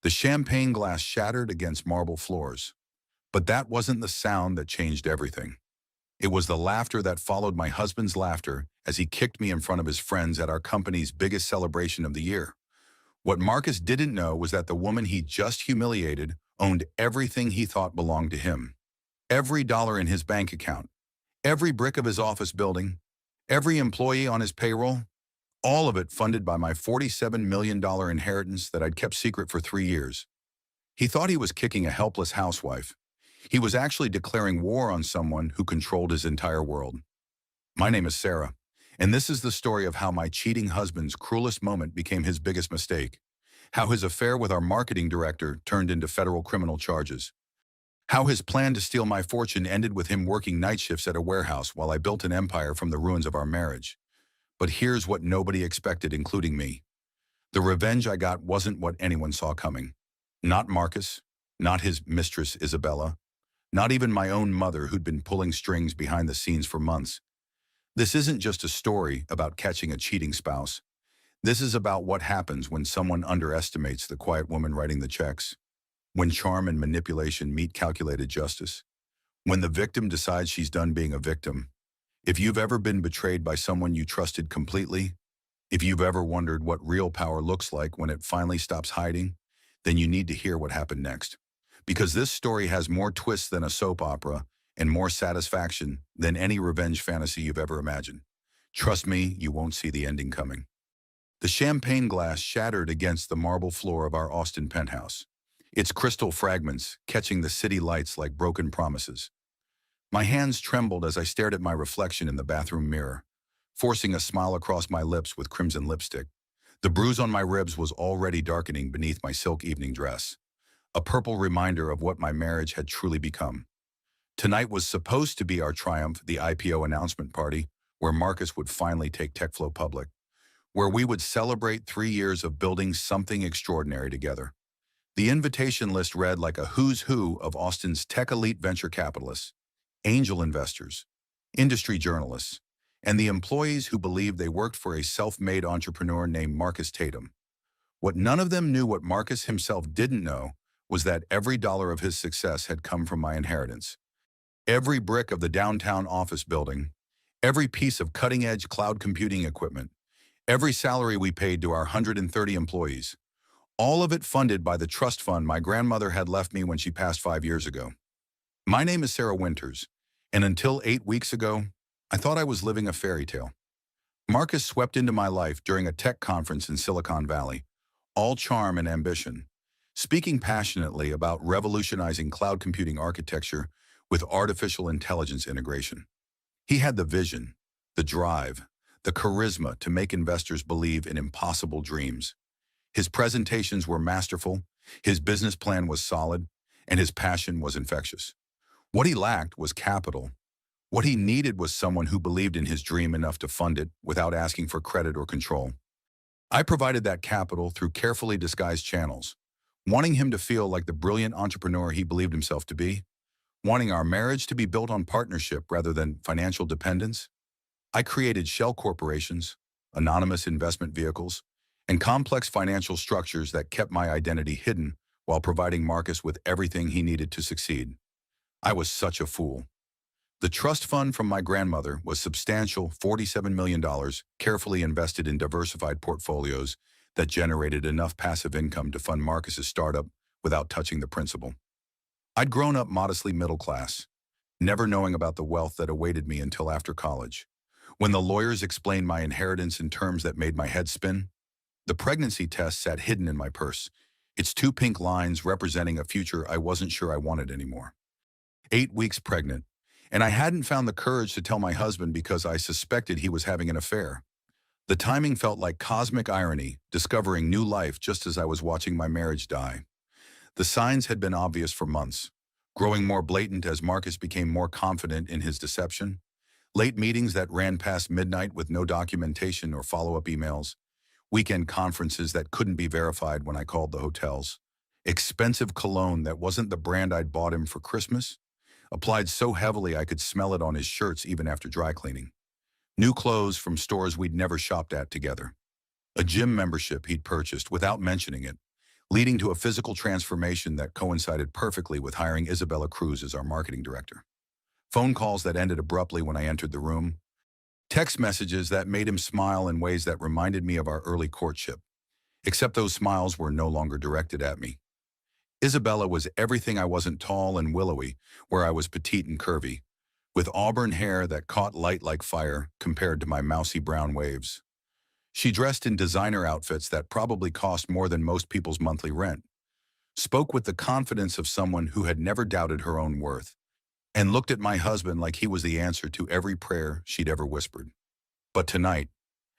The champagne glass shattered against marble floors. But that wasn't the sound that changed everything. It was the laughter that followed my husband's laughter as he kicked me in front of his friends at our company's biggest celebration of the year. What Marcus didn't know was that the woman he just humiliated owned everything he thought belonged to him. Every dollar in his bank account, every brick of his office building, every employee on his payroll, all of it funded by my $47 million inheritance that I'd kept secret for 3 years. He thought he was kicking a helpless housewife. He was actually declaring war on someone who controlled his entire world. My name is Sarah, and this is the story of how my cheating husband's cruelest moment became his biggest mistake, how his affair with our marketing director turned into federal criminal charges, how his plan to steal my fortune ended with him working night shifts at a warehouse while I built an empire from the ruins of our marriage. But here's what nobody expected, including me. The revenge I got wasn't what anyone saw coming. Not Marcus, not his mistress Isabella, not even my own mother who'd been pulling strings behind the scenes for months. This isn't just a story about catching a cheating spouse. This is about what happens when someone underestimates the quiet woman writing the checks, when charm and manipulation meet calculated justice, when the victim decides she's done being a victim. If you've ever been betrayed by someone you trusted completely, if you've ever wondered what real power looks like when it finally stops hiding, then you need to hear what happened next. Because this story has more twists than a soap opera and more satisfaction than any revenge fantasy you've ever imagined. Trust me, you won't see the ending coming. The champagne glass shattered against the marble floor of our Austin penthouse, its crystal fragments catching the city lights like broken promises. My hands trembled as I stared at my reflection in the bathroom mirror, forcing a smile across my lips with crimson lipstick. The bruise on my ribs was already darkening beneath my silk evening dress, a purple reminder of what my marriage had truly become. Tonight was supposed to be our triumph, the IPO announcement party, where Marcus would finally take TechFlow public, where we would celebrate 3 years of building something extraordinary together. The invitation list read like a who's who of Austin's tech elite venture capitalists, angel investors, industry journalists, and the employees who believed they worked for a self-made entrepreneur named Marcus Tatum. What none of them knew, what Marcus himself didn't know, was that every dollar of his success had come from my inheritance. Every brick of the downtown office building, every piece of cutting-edge cloud computing equipment, every salary we paid to our 130 employees, all of it funded by the trust fund my grandmother had left me when she passed 5 years ago. My name is Sarah Winters, and until 8 weeks ago, I thought I was living a fairy tale. Marcus swept into my life during a tech conference in Silicon Valley, all charm and ambition, speaking passionately about revolutionizing cloud computing architecture with artificial intelligence integration. He had the vision, the drive, the charisma to make investors believe in impossible dreams. His presentations were masterful, his business plan was solid, and his passion was infectious. What he lacked was capital. What he needed was someone who believed in his dream enough to fund it without asking for credit or control. I provided that capital through carefully disguised channels, wanting him to feel like the brilliant entrepreneur he believed himself to be, wanting our marriage to be built on partnership rather than financial dependence. I created shell corporations, anonymous investment vehicles, and complex financial structures that kept my identity hidden while providing Marcus with everything he needed to succeed. I was such a fool. The trust fund from my grandmother was substantial $47 million, carefully invested in diversified portfolios that generated enough passive income to fund Marcus's startup without touching the principal. I'd grown up modestly middle class, never knowing about the wealth that awaited me until after college. When the lawyers explained my inheritance in terms that made my head spin, the pregnancy test sat hidden in my purse, its 2 pink lines representing a future I wasn't sure I wanted anymore. 8 weeks pregnant, and I hadn't found the courage to tell my husband because I suspected he was having an affair. The timing felt like cosmic irony, discovering new life just as I was watching my marriage die. The signs had been obvious for months, growing more blatant as Marcus became more confident in his deception. Late meetings that ran past midnight with no documentation or follow-up emails. Weekend conferences that couldn't be verified when I called the hotels. Expensive cologne that wasn't the brand I'd bought him for Christmas, applied so heavily I could smell it on his shirts even after dry cleaning. New clothes from stores we'd never shopped at together. A gym membership he'd purchased without mentioning it, leading to a physical transformation that coincided perfectly with hiring Isabella Cruz as our marketing director. Phone calls that ended abruptly when I entered the room. Text messages that made him smile in ways that reminded me of our early courtship, except those smiles were no longer directed at me. Isabella was everything I wasn't: tall and willowy, where I was petite and curvy, with auburn hair that caught light like fire compared to my mousy brown waves. She dressed in designer outfits that probably cost more than most people's monthly rent, spoke with the confidence of someone who had never doubted her own worth, and looked at my husband like he was the answer to every prayer she'd ever whispered. But tonight,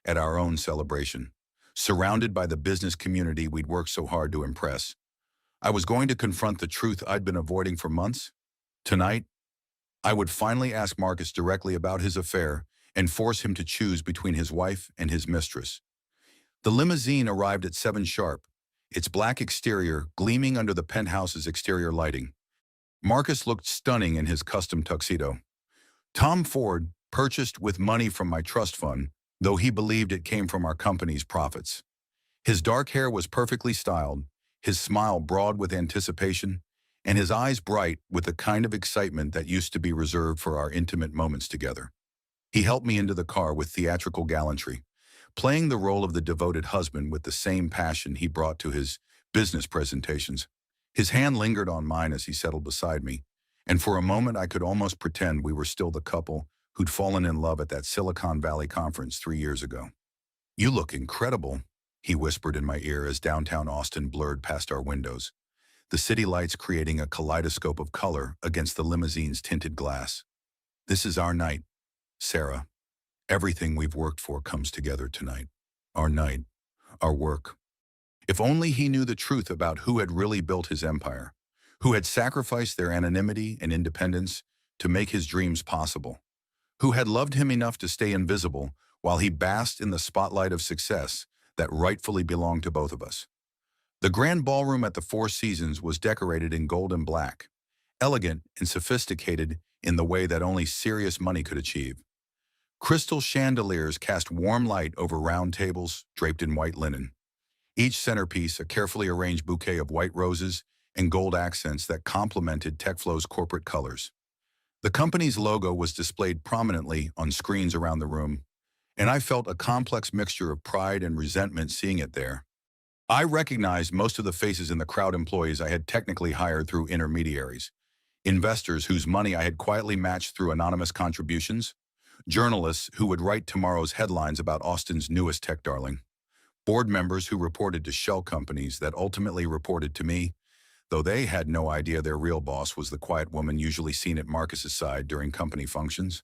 at our own celebration, surrounded by the business community we'd worked so hard to impress, I was going to confront the truth I'd been avoiding for months. Tonight, I would finally ask Marcus directly about his affair and force him to choose between his wife and his mistress. The limousine arrived at 7 sharp, its black exterior gleaming under the penthouse's exterior lighting. Marcus looked stunning in his custom tuxedo. Tom Ford, purchased with money from my trust fund, though he believed it came from our company's profits. His dark hair was perfectly styled, his smile broad with anticipation, and his eyes bright with the kind of excitement that used to be reserved for our intimate moments together. He helped me into the car with theatrical gallantry, playing the role of the devoted husband with the same passion he brought to his business presentations. His hand lingered on mine as he settled beside me, and for a moment I could almost pretend we were still the couple who'd fallen in love at that Silicon Valley conference 3 years ago. "You look incredible," he whispered in my ear as downtown Austin blurred past our windows, the city lights creating a kaleidoscope of color against the limousine's tinted glass. "This is our night, Sarah. Everything we've worked for comes together tonight. Our night, our work." If only he knew the truth about who had really built his empire, who had sacrificed their anonymity and independence to make his dreams possible, who had loved him enough to stay invisible while he basked in the spotlight of success that rightfully belonged to both of us. The grand ballroom at the Four Seasons was decorated in gold and black, elegant and sophisticated in the way that only serious money could achieve. Crystal chandeliers cast warm light over round tables draped in white linen, each centerpiece a carefully arranged bouquet of white roses and gold accents that complemented TechFlow's corporate colors. The company's logo was displayed prominently on screens around the room, and I felt a complex mixture of pride and resentment seeing it there. I recognized most of the faces in the crowd: employees I had technically hired through intermediaries, investors whose money I had quietly matched through anonymous contributions, journalists who would write tomorrow's headlines about Austin's newest tech darling, board members who reported to shell companies that ultimately reported to me, though they had no idea their real boss was the quiet woman usually seen at Marcus's side during company functions.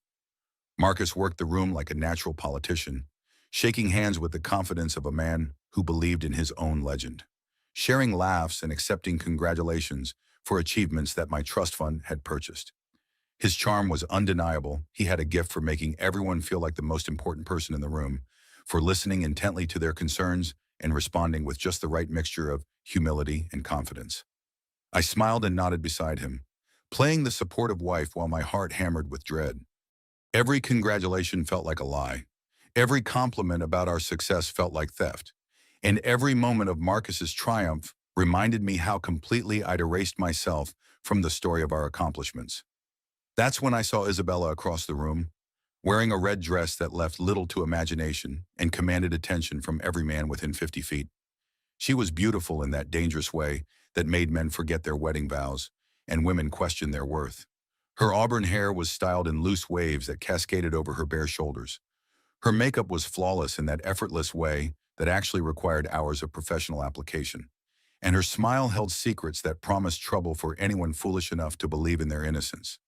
Marcus worked the room like a natural politician, shaking hands with the confidence of a man who believed in his own legend, sharing laughs and accepting congratulations for achievements that my trust fund had purchased. His charm was undeniable. He had a gift for making everyone feel like the most important person in the room, for listening intently to their concerns and responding with just the right mixture of humility and confidence. I smiled and nodded beside him, playing the supportive wife while my heart hammered with dread. Every congratulation felt like a lie. Every compliment about our success felt like theft. And every moment of Marcus's triumph reminded me how completely I'd erased myself from the story of our accomplishments. That's when I saw Isabella across the room, wearing a red dress that left little to imagination and commanded attention from every man within 50 feet. She was beautiful in that dangerous way that made men forget their wedding vows and women question their worth. Her auburn hair was styled in loose waves that cascaded over her bare shoulders. Her makeup was flawless in that effortless way that actually required hours of professional application. And her smile held secrets that promised trouble for anyone foolish enough to believe in their innocence.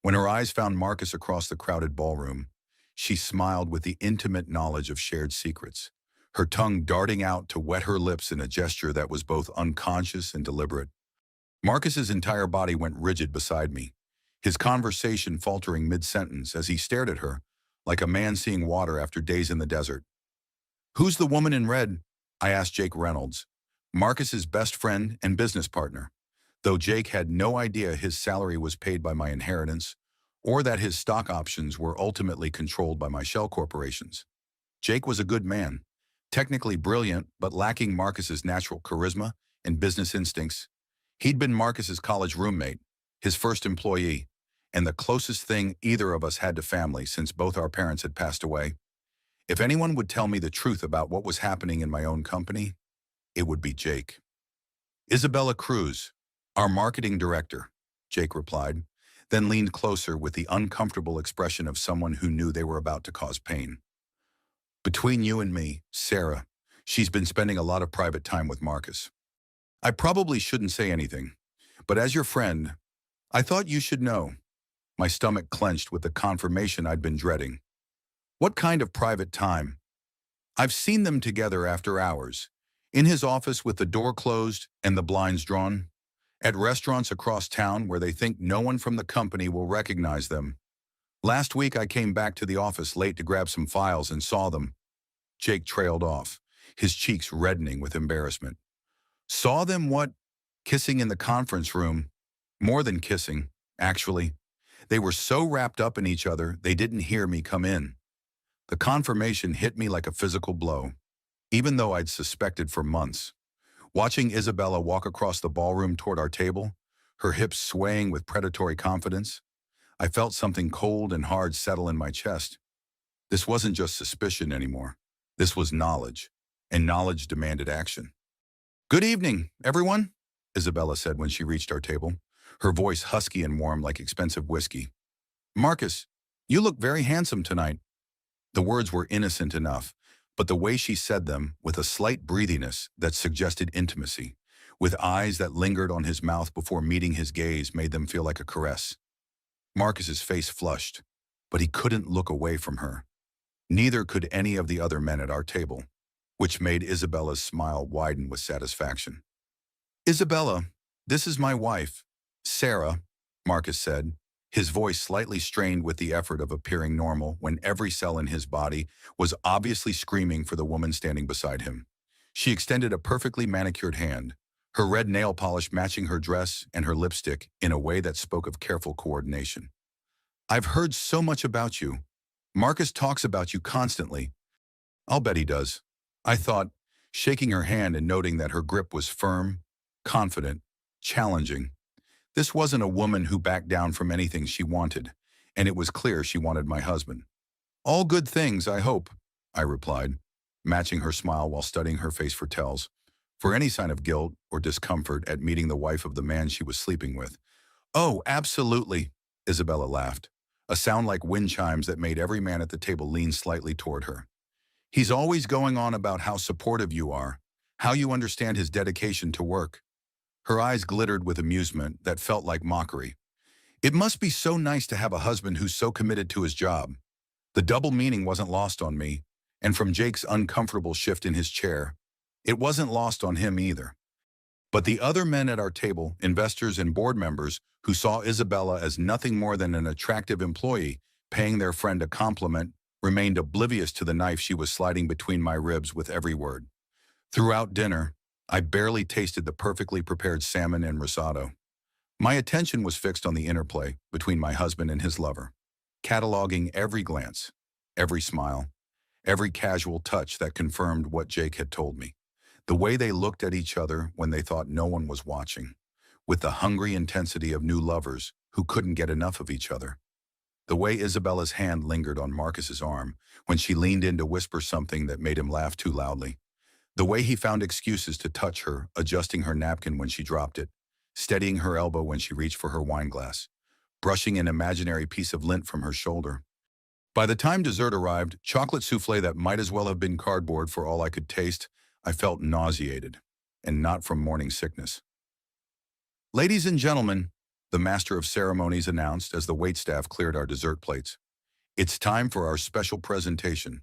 When her eyes found Marcus across the crowded ballroom, she smiled with the intimate knowledge of shared secrets, her tongue darting out to wet her lips in a gesture that was both unconscious and deliberate. Marcus's entire body went rigid beside me, his conversation faltering mid-sentence as he stared at her, like a man seeing water after days in the desert. "Who's the woman in red?" I asked Jake Reynolds, Marcus's best friend and business partner, though Jake had no idea his salary was paid by my inheritance or that his stock options were ultimately controlled by my shell corporations. Jake was a good man, technically brilliant but lacking Marcus's natural charisma and business instincts. He'd been Marcus's college roommate, his first employee, and the closest thing either of us had to family since both our parents had passed away. If anyone would tell me the truth about what was happening in my own company, it would be Jake. Isabella Cruz, our marketing director, Jake replied, then leaned closer with the uncomfortable expression of someone who knew they were about to cause pain. Between you and me, Sarah, she's been spending a lot of private time with Marcus. I probably shouldn't say anything, but as your friend, I thought you should know. My stomach clenched with the confirmation I'd been dreading. What kind of private time? I've seen them together after hours, in his office with the door closed and the blinds drawn, at restaurants across town where they think no one from the company will recognize them. Last week I came back to the office late to grab some files and saw them. Jake trailed off, his cheeks reddening with embarrassment. Saw them what? Kissing in the conference room. More than kissing, actually. They were so wrapped up in each other they didn't hear me come in. The confirmation hit me like a physical blow, even though I'd suspected for months. Watching Isabella walk across the ballroom toward our table, her hips swaying with predatory confidence, I felt something cold and hard settle in my chest. This wasn't just suspicion anymore. This was knowledge, and knowledge demanded action. "Good evening, everyone," Isabella said when she reached our table, her voice husky and warm like expensive whiskey. "Marcus, you look very handsome tonight." The words were innocent enough, but the way she said them, with a slight breathiness that suggested intimacy, with eyes that lingered on his mouth before meeting his gaze, made them feel like a caress. Marcus's face flushed, but he couldn't look away from her. Neither could any of the other men at our table, which made Isabella's smile widen with satisfaction. "Isabella, this is my wife, Sarah," Marcus said, his voice slightly strained with the effort of appearing normal when every cell in his body was obviously screaming for the woman standing beside him. She extended a perfectly manicured hand, her red nail polish matching her dress and her lipstick in a way that spoke of careful coordination. "I've heard so much about you. Marcus talks about you constantly." "I'll bet he does," I thought, shaking her hand and noting that her grip was firm, confident, challenging. This wasn't a woman who backed down from anything she wanted, and it was clear she wanted my husband. "All good things, I hope," I replied, matching her smile while studying her face for tells, for any sign of guilt or discomfort at meeting the wife of the man she was sleeping with. "Oh, absolutely," Isabella laughed, a sound like wind chimes that made every man at the table lean slightly toward her. "He's always going on about how supportive you are, how you understand his dedication to work." Her eyes glittered with amusement that felt like mockery. "It must be so nice to have a husband who's so committed to his job." The double meaning wasn't lost on me, and from Jake's uncomfortable shift in his chair, it wasn't lost on him either. But the other men at our table, investors and board members, who saw Isabella as nothing more than an attractive employee paying their friend a compliment, remained oblivious to the knife she was sliding between my ribs with every word. Throughout dinner, I barely tasted the perfectly prepared salmon and risotto. My attention was fixed on the interplay between my husband and his lover, cataloging every glance, every smile, every casual touch that confirmed what Jake had told me. The way they looked at each other when they thought no one was watching, with the hungry intensity of new lovers who couldn't get enough of each other. The way Isabella's hand lingered on Marcus's arm when she leaned in to whisper something that made him laugh too loudly. The way he found excuses to touch her, adjusting her napkin when she dropped it, steadying her elbow when she reached for her wine glass, brushing an imaginary piece of lint from her shoulder. By the time dessert arrived, chocolate souffle that might as well have been cardboard for all I could taste, I felt nauseated, and not from morning sickness. "Ladies and gentlemen," the master of ceremonies announced as the waitstaff cleared our dessert plates, "it's time for our special presentation.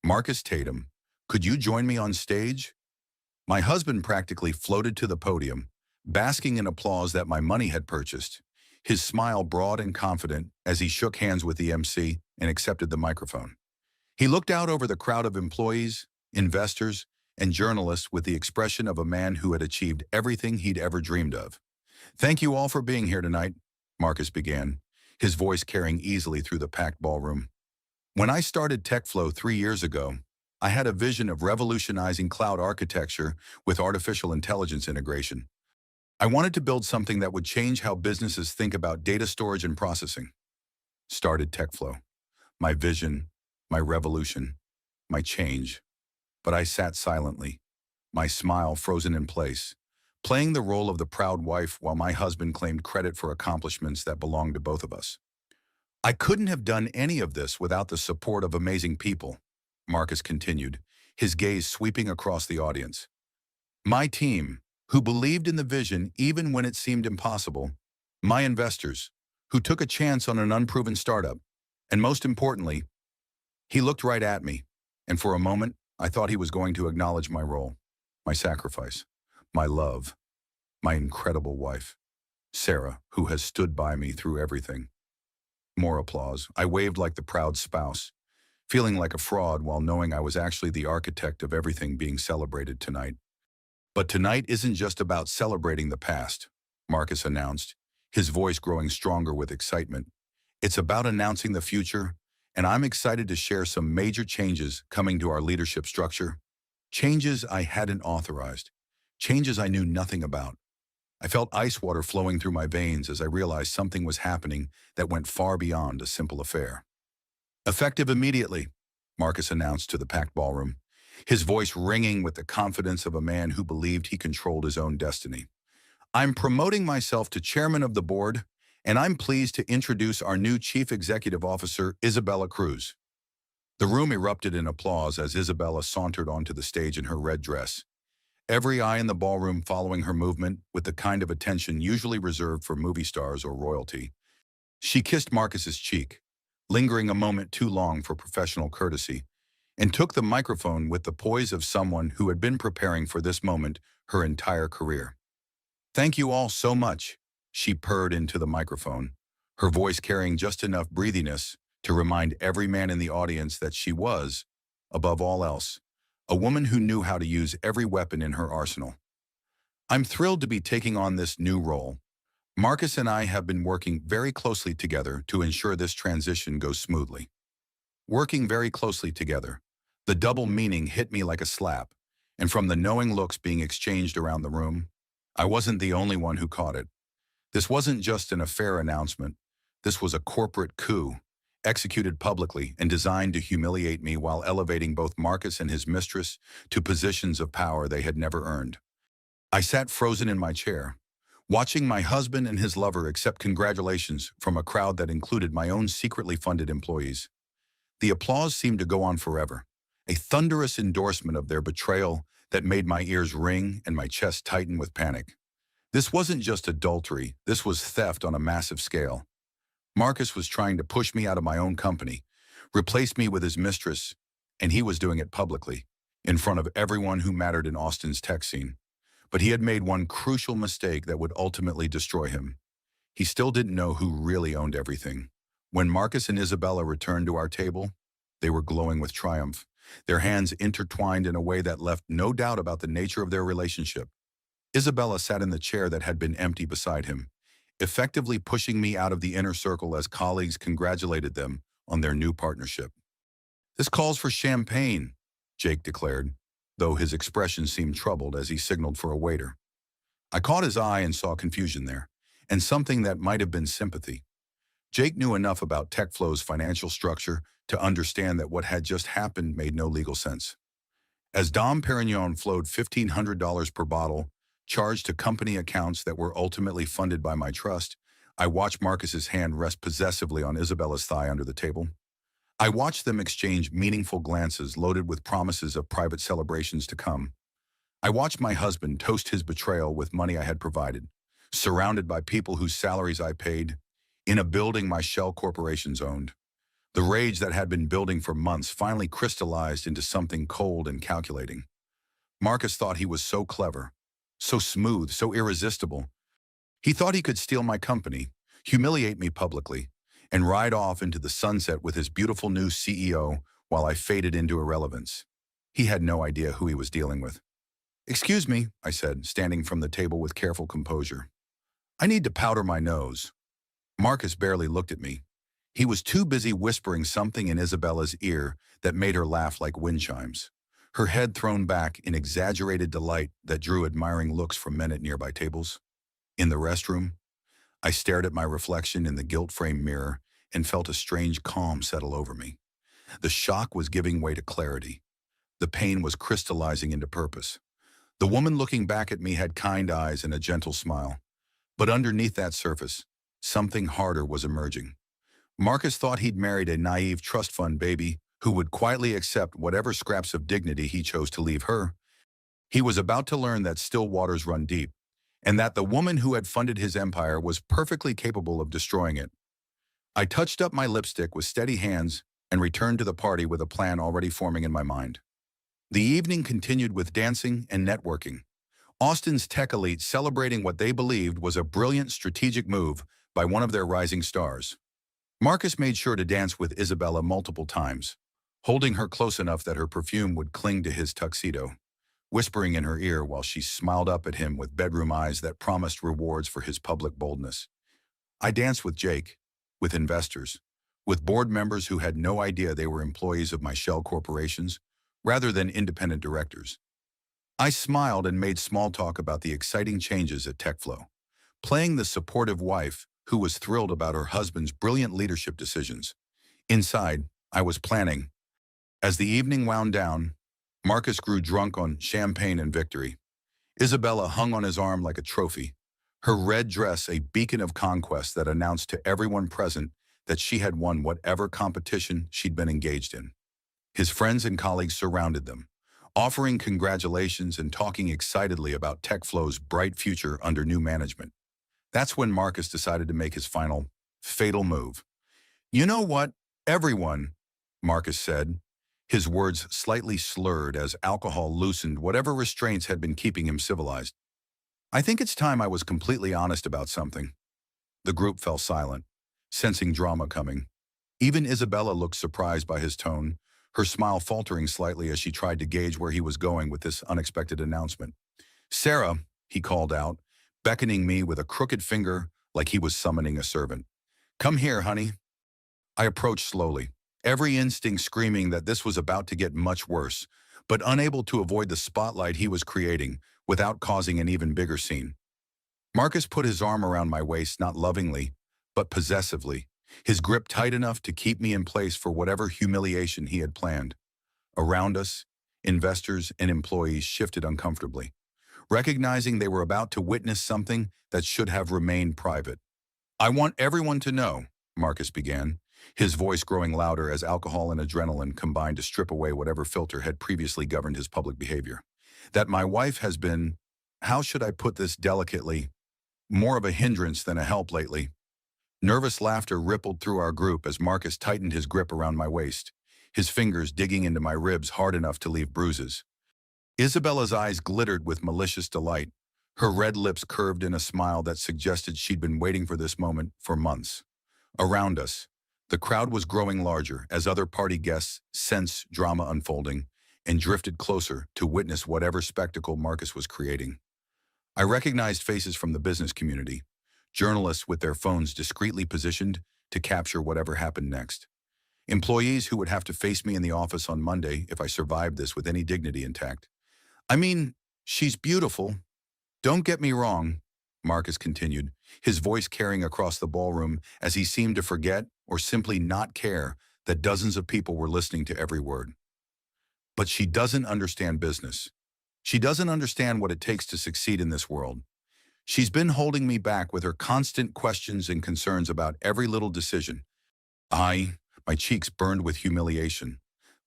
Marcus Tatum, could you join me on stage?" My husband practically floated to the podium, basking in applause that my money had purchased, his smile broad and confident as he shook hands with the MC and accepted the microphone. He looked out over the crowd of employees, investors, and journalists with the expression of a man who had achieved everything he'd ever dreamed of. "Thank you all for being here tonight," Marcus began, his voice carrying easily through the packed ballroom. "When I started TechFlow 3 years ago, I had a vision of revolutionizing cloud architecture with artificial intelligence integration. I wanted to build something that would change how businesses think about data storage and processing. Started TechFlow. My vision, my revolution, my change. But I sat silently, my smile frozen in place, playing the role of the proud wife while my husband claimed credit for accomplishments that belonged to both of us. I couldn't have done any of this without the support of amazing people, Marcus continued, his gaze sweeping across the audience. My team, who believed in the vision even when it seemed impossible. My investors, who took a chance on an unproven startup. And most importantly, he looked right at me, and for a moment, I thought he was going to acknowledge my role, my sacrifice, my love, my incredible wife, Sarah, who has stood by me through everything. More applause. I waved like the proud spouse, feeling like a fraud while knowing I was actually the architect of everything being celebrated tonight. But tonight isn't just about celebrating the past, Marcus announced, his voice growing stronger with excitement. It's about announcing the future, and I'm excited to share some major changes coming to our leadership structure. Changes I hadn't authorized. Changes I knew nothing about. I felt ice water flowing through my veins as I realized something was happening that went far beyond a simple affair. Effective immediately, Marcus announced to the packed ballroom, his voice ringing with the confidence of a man who believed he controlled his own destiny. I'm promoting myself to chairman of the board, and I'm pleased to introduce our new chief executive officer, Isabella Cruz. The room erupted in applause as Isabella sauntered onto the stage in her red dress, every eye in the ballroom following her movement with the kind of attention usually reserved for movie stars or royalty. She kissed Marcus's cheek, lingering a moment too long for professional courtesy, and took the microphone with the poise of someone who had been preparing for this moment her entire career. Thank you all so much, she purred into the microphone, her voice carrying just enough breathiness to remind every man in the audience that she was, above all else, a woman who knew how to use every weapon in her arsenal. I'm thrilled to be taking on this new role. Marcus and I have been working very closely together to ensure this transition goes smoothly. Working very closely together. The double meaning hit me like a slap, and from the knowing looks being exchanged around the room, I wasn't the only one who caught it. This wasn't just an affair announcement. This was a corporate coup, executed publicly and designed to humiliate me while elevating both Marcus and his mistress to positions of power they had never earned. I sat frozen in my chair, watching my husband and his lover accept congratulations from a crowd that included my own secretly funded employees. The applause seemed to go on forever, a thunderous endorsement of their betrayal that made my ears ring and my chest tighten with panic. This wasn't just adultery, this was theft on a massive scale. Marcus was trying to push me out of my own company, replace me with his mistress, and he was doing it publicly, in front of everyone who mattered in Austin's tech scene. But he had made one crucial mistake that would ultimately destroy him. He still didn't know who really owned everything. When Marcus and Isabella returned to our table, they were glowing with triumph, their hands intertwined in a way that left no doubt about the nature of their relationship. Isabella sat in the chair that had been empty beside him, effectively pushing me out of the inner circle as colleagues congratulated them on their new partnership. This calls for champagne, Jake declared, though his expression seemed troubled as he signaled for a waiter. I caught his eye and saw confusion there, and something that might have been sympathy. Jake knew enough about TechFlow's financial structure to understand that what had just happened made no legal sense. As Dom Perignon flowed $1,500 per bottle, charged to company accounts that were ultimately funded by my trust, I watched Marcus's hand rest possessively on Isabella's thigh under the table. I watched them exchange meaningful glances loaded with promises of private celebrations to come. I watched my husband toast his betrayal with money I had provided, surrounded by people whose salaries I paid, in a building my shell corporations owned. The rage that had been building for months finally crystallized into something cold and calculating. Marcus thought he was so clever, so smooth, so irresistible. He thought he could steal my company, humiliate me publicly, and ride off into the sunset with his beautiful new CEO while I faded into irrelevance. He had no idea who he was dealing with. "Excuse me," I said, standing from the table with careful composure. "I need to powder my nose." Marcus barely looked at me. He was too busy whispering something in Isabella's ear that made her laugh like wind chimes, her head thrown back in exaggerated delight that drew admiring looks from men at nearby tables. In the restroom, I stared at my reflection in the gilt-framed mirror and felt a strange calm settle over me. The shock was giving way to clarity. The pain was crystallizing into purpose. The woman looking back at me had kind eyes and a gentle smile. But underneath that surface, something harder was emerging. Marcus thought he'd married a naive trust fund baby who would quietly accept whatever scraps of dignity he chose to leave her. He was about to learn that still waters run deep, and that the woman who had funded his empire was perfectly capable of destroying it. I touched up my lipstick with steady hands and returned to the party with a plan already forming in my mind. The evening continued with dancing and networking. Austin's tech elite celebrating what they believed was a brilliant strategic move by one of their rising stars. Marcus made sure to dance with Isabella multiple times, holding her close enough that her perfume would cling to his tuxedo, whispering in her ear while she smiled up at him with bedroom eyes that promised rewards for his public boldness. I danced with Jake, with investors, with board members who had no idea they were employees of my shell corporations, rather than independent directors. I smiled and made small talk about the exciting changes at TechFlow, playing the supportive wife who was thrilled about her husband's brilliant leadership decisions. Inside, I was planning. As the evening wound down, Marcus grew drunk on champagne and victory. Isabella hung on his arm like a trophy, her red dress a beacon of conquest that announced to everyone present that she had won whatever competition she'd been engaged in. His friends and colleagues surrounded them, offering congratulations and talking excitedly about TechFlow's bright future under new management. That's when Marcus decided to make his final, fatal move. "You know what, everyone," Marcus said, his words slightly slurred as alcohol loosened whatever restraints had been keeping him civilized. "I think it's time I was completely honest about something." The group fell silent, sensing drama coming. Even Isabella looked surprised by his tone, her smile faltering slightly as she tried to gauge where he was going with this unexpected announcement. "Sarah," he called out, beckoning me with a crooked finger like he was summoning a servant. "Come here, honey." I approached slowly, every instinct screaming that this was about to get much worse, but unable to avoid the spotlight he was creating without causing an even bigger scene. Marcus put his arm around my waist not lovingly, but possessively, his grip tight enough to keep me in place for whatever humiliation he had planned. Around us, investors and employees shifted uncomfortably, recognizing they were about to witness something that should have remained private. "I want everyone to know," Marcus began, his voice growing louder as alcohol and adrenaline combined to strip away whatever filter had previously governed his public behavior, "that my wife has been, how should I put this delicately, more of a hindrance than a help lately." Nervous laughter rippled through our group as Marcus tightened his grip around my waist, his fingers digging into my ribs hard enough to leave bruises. Isabella's eyes glittered with malicious delight, her red lips curved in a smile that suggested she'd been waiting for this moment for months. Around us, the crowd was growing larger as other party guests sensed drama unfolding and drifted closer to witness whatever spectacle Marcus was creating. I recognized faces from the business community, journalists with their phones discreetly positioned to capture whatever happened next. Employees who would have to face me in the office on Monday if I survived this with any dignity intact. "I mean, she's beautiful. Don't get me wrong," Marcus continued, his voice carrying across the ballroom as he seemed to forget or simply not care that dozens of people were listening to every word. "But she doesn't understand business. She doesn't understand what it takes to succeed in this world. She's been holding me back with her constant questions and concerns about every little decision." My cheeks burned with humiliation,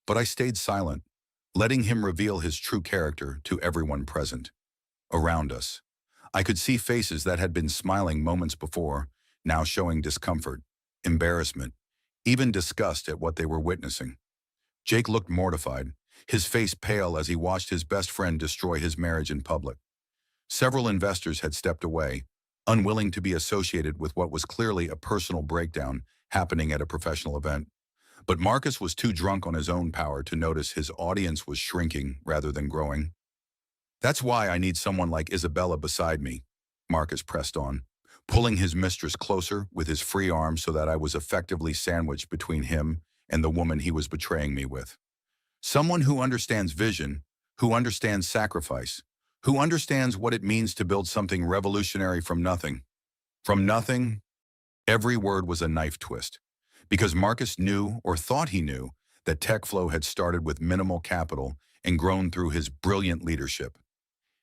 but I stayed silent, letting him reveal his true character to everyone present. Around us, I could see faces that had been smiling moments before, now showing discomfort, embarrassment, even disgust at what they were witnessing. Jake looked mortified, his face pale as he watched his best friend destroy his marriage in public. Several investors had stepped away, unwilling to be associated with what was clearly a personal breakdown happening at a professional event. But Marcus was too drunk on his own power to notice his audience was shrinking rather than growing. "That's why I need someone like Isabella beside me," Marcus pressed on. pulling his mistress closer with his free arm so that I was effectively sandwiched between him and the woman he was betraying me with. Someone who understands vision, who understands sacrifice, who understands what it means to build something revolutionary from nothing. From nothing, every word was a knife twist. Because Marcus knew, or thought he knew, that TechFlow had started with minimal capital and grown through his brilliant leadership.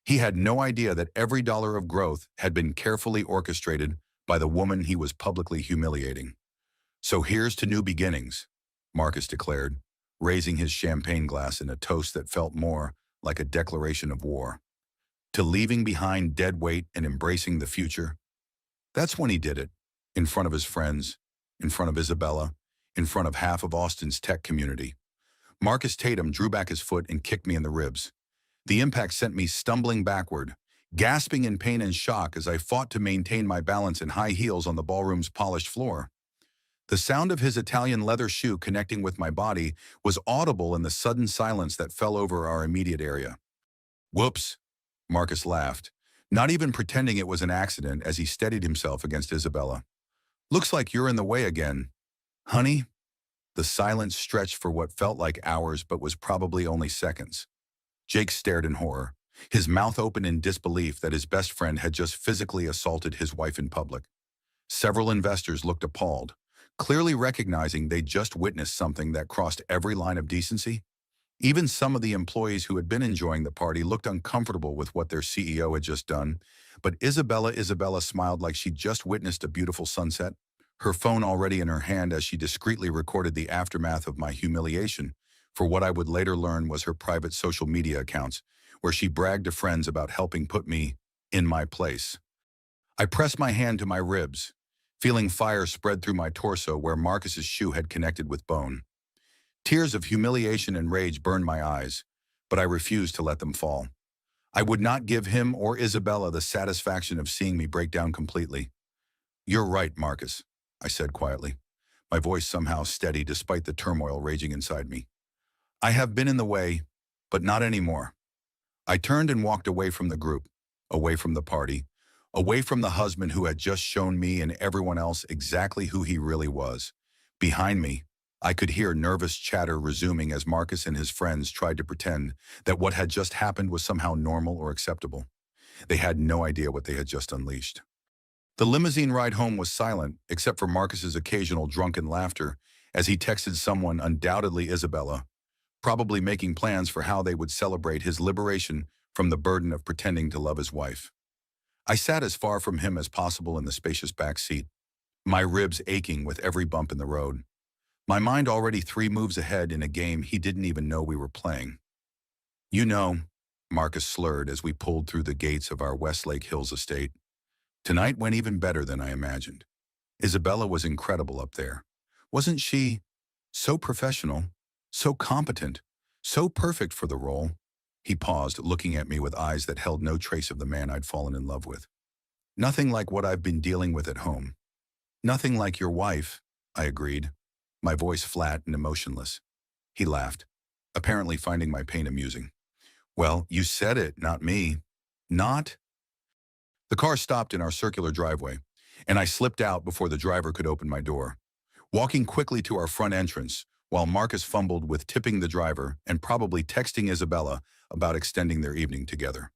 He had no idea that every dollar of growth had been carefully orchestrated by the woman he was publicly humiliating. So here's to new beginnings, Marcus declared, raising his champagne glass in a toast that felt more like a declaration of war. To leaving behind dead weight and embracing the future. That's when he did it, in front of his friends, in front of Isabella, in front of half of Austin's tech community. Marcus Tatum drew back his foot and kicked me in the ribs. The impact sent me stumbling backward, gasping in pain and shock as I fought to maintain my balance in high heels on the ballroom's polished floor. The sound of his Italian leather shoe connecting with my body was audible in the sudden silence that fell over our immediate area. Whoops, Marcus laughed, not even pretending it was an accident as he steadied himself against Isabella. Looks like you're in the way again. Honey? The silence stretched for what felt like hours but was probably only seconds. Jake stared in horror, his mouth open in disbelief that his best friend had just physically assaulted his wife in public. Several investors looked appalled, clearly recognizing they'd just witnessed something that crossed every line of decency. Even some of the employees who had been enjoying the party looked uncomfortable with what their CEO had just done, but Isabella smiled like she'd just witnessed a beautiful sunset, her phone already in her hand as she discreetly recorded the aftermath of my humiliation for what I would later learn was her private social media accounts, where she bragged to friends about helping put me in my place. I pressed my hand to my ribs, feeling fire spread through my torso where Marcus's shoe had connected with bone. Tears of humiliation and rage burned my eyes, but I refused to let them fall. I would not give him or Isabella the satisfaction of seeing me break down completely. You're right, Marcus, I said quietly, my voice somehow steady despite the turmoil raging inside me. I have been in the way, but not anymore. I turned and walked away from the group, away from the party, away from the husband who had just shown me and everyone else exactly who he really was. Behind me, I could hear nervous chatter resuming as Marcus and his friends tried to pretend that what had just happened was somehow normal or acceptable. They had no idea what they had just unleashed. The limousine ride home was silent, except for Marcus's occasional drunken laughter as he texted someone, undoubtedly Isabella, probably making plans for how they would celebrate his liberation from the burden of pretending to love his wife. I sat as far from him as possible in the spacious back seat, my ribs aching with every bump in the road. My mind already 3 moves ahead in a game he didn't even know we were playing. You know, Marcus slurred as we pulled through the gates of our Westlake Hills estate. Tonight went even better than I imagined. Isabella was incredible up there. Wasn't she so professional, so competent, so perfect for the role? He paused, looking at me with eyes that held no trace of the man I'd fallen in love with. Nothing like what I've been dealing with at home. Nothing like your wife, I agreed, my voice flat and emotionless. He laughed, apparently finding my pain amusing. Well, you said it, not me. Not? The car stopped in our circular driveway, and I slipped out before the driver could open my door. Walking quickly to our front entrance, while Marcus fumbled with tipping the driver and probably texting Isabella about extending their evening together.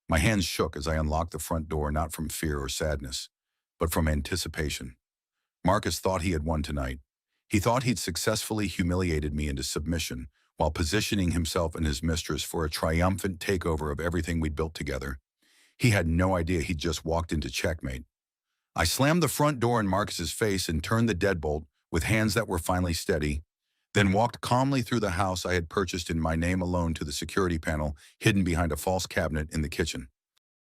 My hands shook as I unlocked the front door, not from fear or sadness, but from anticipation. Marcus thought he had won tonight. He thought he'd successfully humiliated me into submission while positioning himself and his mistress for a triumphant takeover of everything we'd built together. He had no idea he'd just walked into checkmate. I slammed the front door in Marcus's face and turned the deadbolt with hands that were finally steady, then walked calmly through the house I had purchased in my name alone to the security panel hidden behind a false cabinet in the kitchen.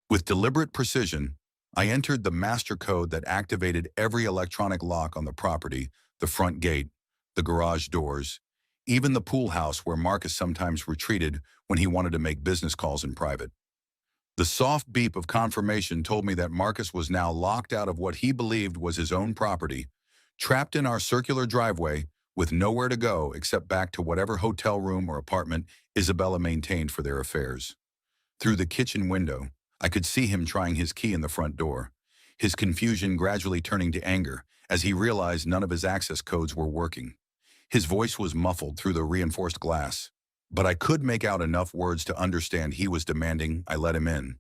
With deliberate precision, I entered the master code that activated every electronic lock on the property, the front gate, the garage doors, even the pool house where Marcus sometimes retreated when he wanted to make business calls in private. The soft beep of confirmation told me that Marcus was now locked out of what he believed was his own property, trapped in our circular driveway with nowhere to go except back to whatever hotel room or apartment Isabella maintained for their affairs. Through the kitchen window, I could see him trying his key in the front door. his confusion gradually turning to anger as he realized none of his access codes were working. His voice was muffled through the reinforced glass, but I could make out enough words to understand he was demanding I let him in,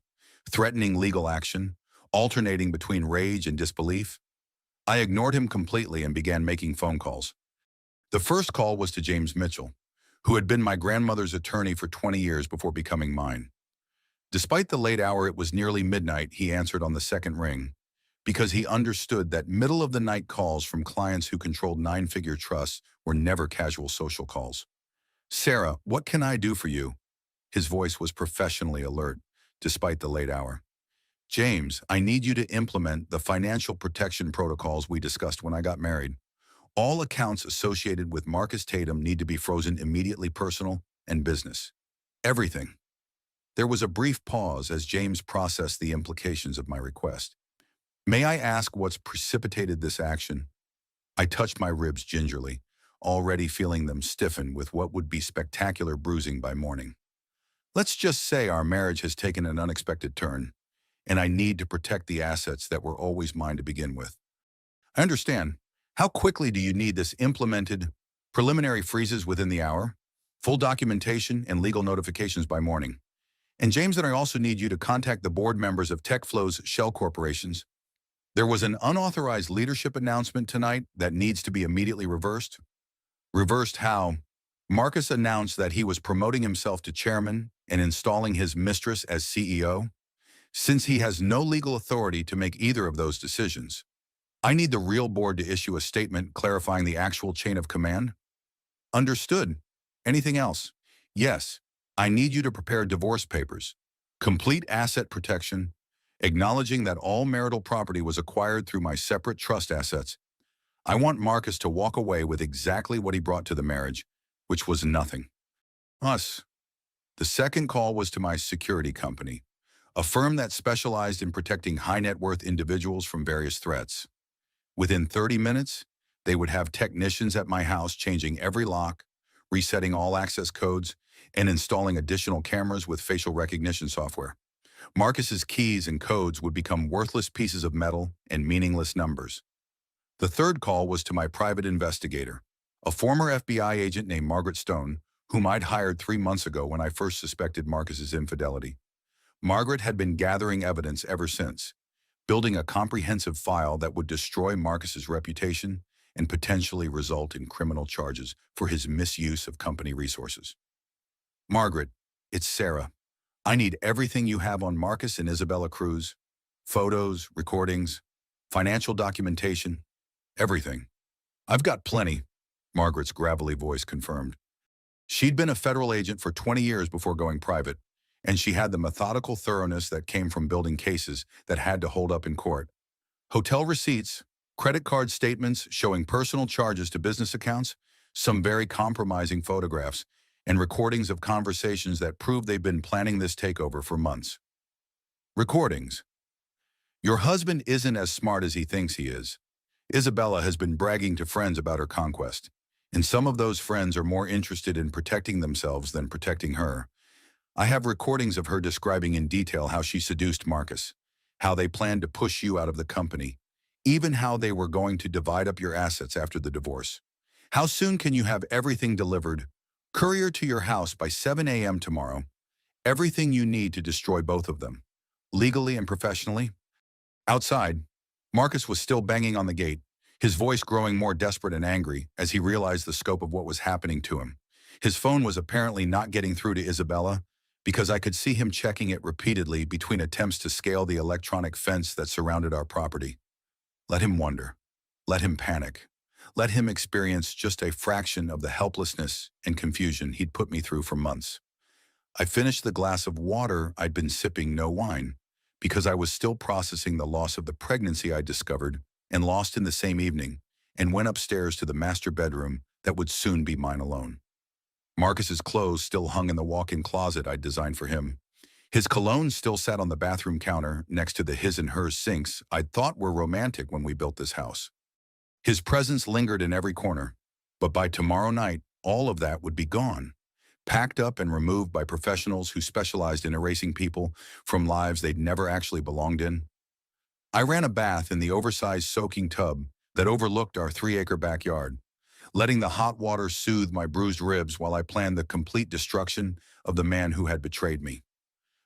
threatening legal action, alternating between rage and disbelief. I ignored him completely and began making phone calls. The first call was to James Mitchell, who had been my grandmother's attorney for 20 years before becoming mine. Despite the late hour, it was nearly midnight, he answered on the second ring, because he understood that middle-of-the-night calls from clients who controlled nine-figure trusts were never casual social calls. "Sarah, what can I do for you?" His voice was professionally alert, despite the late hour. "James, I need you to implement the financial protection protocols we discussed when I got married. All accounts associated with Marcus Tatum need to be frozen immediately, personal and business. Everything." There was a brief pause as James processed the implications of my request. "May I ask what's precipitated this action?" I touched my ribs gingerly, already feeling them stiffen with what would be spectacular bruising by morning. "Let's just say our marriage has taken an unexpected turn, and I need to protect the assets that were always mine to begin with." "I understand. How quickly do you need this implemented? Preliminary freezes within the hour, full documentation and legal notifications by morning. And James and I also need you to contact the board members of TechFlow's shell corporations. There was an unauthorized leadership announcement tonight that needs to be immediately reversed." "Reversed how?" "Marcus announced that he was promoting himself to chairman and installing his mistress as CEO. Since he has no legal authority to make either of those decisions, I need the real board to issue a statement clarifying the actual chain of command." "Understood. Anything else?" "Yes. I need you to prepare divorce papers, complete asset protection, acknowledging that all marital property was acquired through my separate trust assets. I want Marcus to walk away with exactly what he brought to the marriage, which was nothing." Us. The second call was to my security company, a firm that specialized in protecting high net worth individuals from various threats. Within 30 minutes, they would have technicians at my house changing every lock, resetting all access codes, and installing additional cameras with facial recognition software. Marcus's keys and codes would become worthless pieces of metal and meaningless numbers. The third call was to my private investigator, a former FBI agent named Margaret Stone, whom I'd hired 3 months ago when I first suspected Marcus's infidelity. Margaret had been gathering evidence ever since, building a comprehensive file that would destroy Marcus's reputation and potentially result in criminal charges for his misuse of company resources. "Margaret, it's Sarah. I need everything you have on Marcus and Isabella Cruz. Photos, recordings, financial documentation, everything." "I've got plenty," Margaret's gravelly voice confirmed. She'd been a federal agent for 20 years before going private, and she had the methodical thoroughness that came from building cases that had to hold up in court. Hotel receipts, credit card statements showing personal charges to business accounts, some very compromising photographs, and recordings of conversations that prove they've been planning this takeover for months. Recordings. "Your husband isn't as smart as he thinks he is. Isabella has been bragging to friends about her conquest, and some of those friends are more interested in protecting themselves than protecting her. I have recordings of her describing in detail how she seduced Marcus, how they planned to push you out of the company, even how they were going to divide up your assets after the divorce. How soon can you have everything delivered? Courier to your house by 7 a.m. tomorrow. Everything you need to destroy both of them, legally and professionally." Outside, Marcus was still banging on the gate, his voice growing more desperate and angry as he realized the scope of what was happening to him. His phone was apparently not getting through to Isabella, because I could see him checking it repeatedly between attempts to scale the electronic fence that surrounded our property. Let him wonder. Let him panic. Let him experience just a fraction of the helplessness and confusion he'd put me through for months. I finished the glass of water I'd been sipping, no wine, because I was still processing the loss of the pregnancy I discovered and lost in the same evening, and went upstairs to the master bedroom that would soon be mine alone. Marcus's clothes still hung in the walk-in closet I'd designed for him. His cologne still sat on the bathroom counter next to the his and hers sinks I'd thought were romantic when we built this house. His presence lingered in every corner, but by tomorrow night, all of that would be gone, packed up and removed by professionals who specialized in erasing people from lives they'd never actually belonged in. I ran a bath in the oversized soaking tub that overlooked our 3-acre backyard, letting the hot water soothe my bruised ribs while I planned the complete destruction of the man who had betrayed me.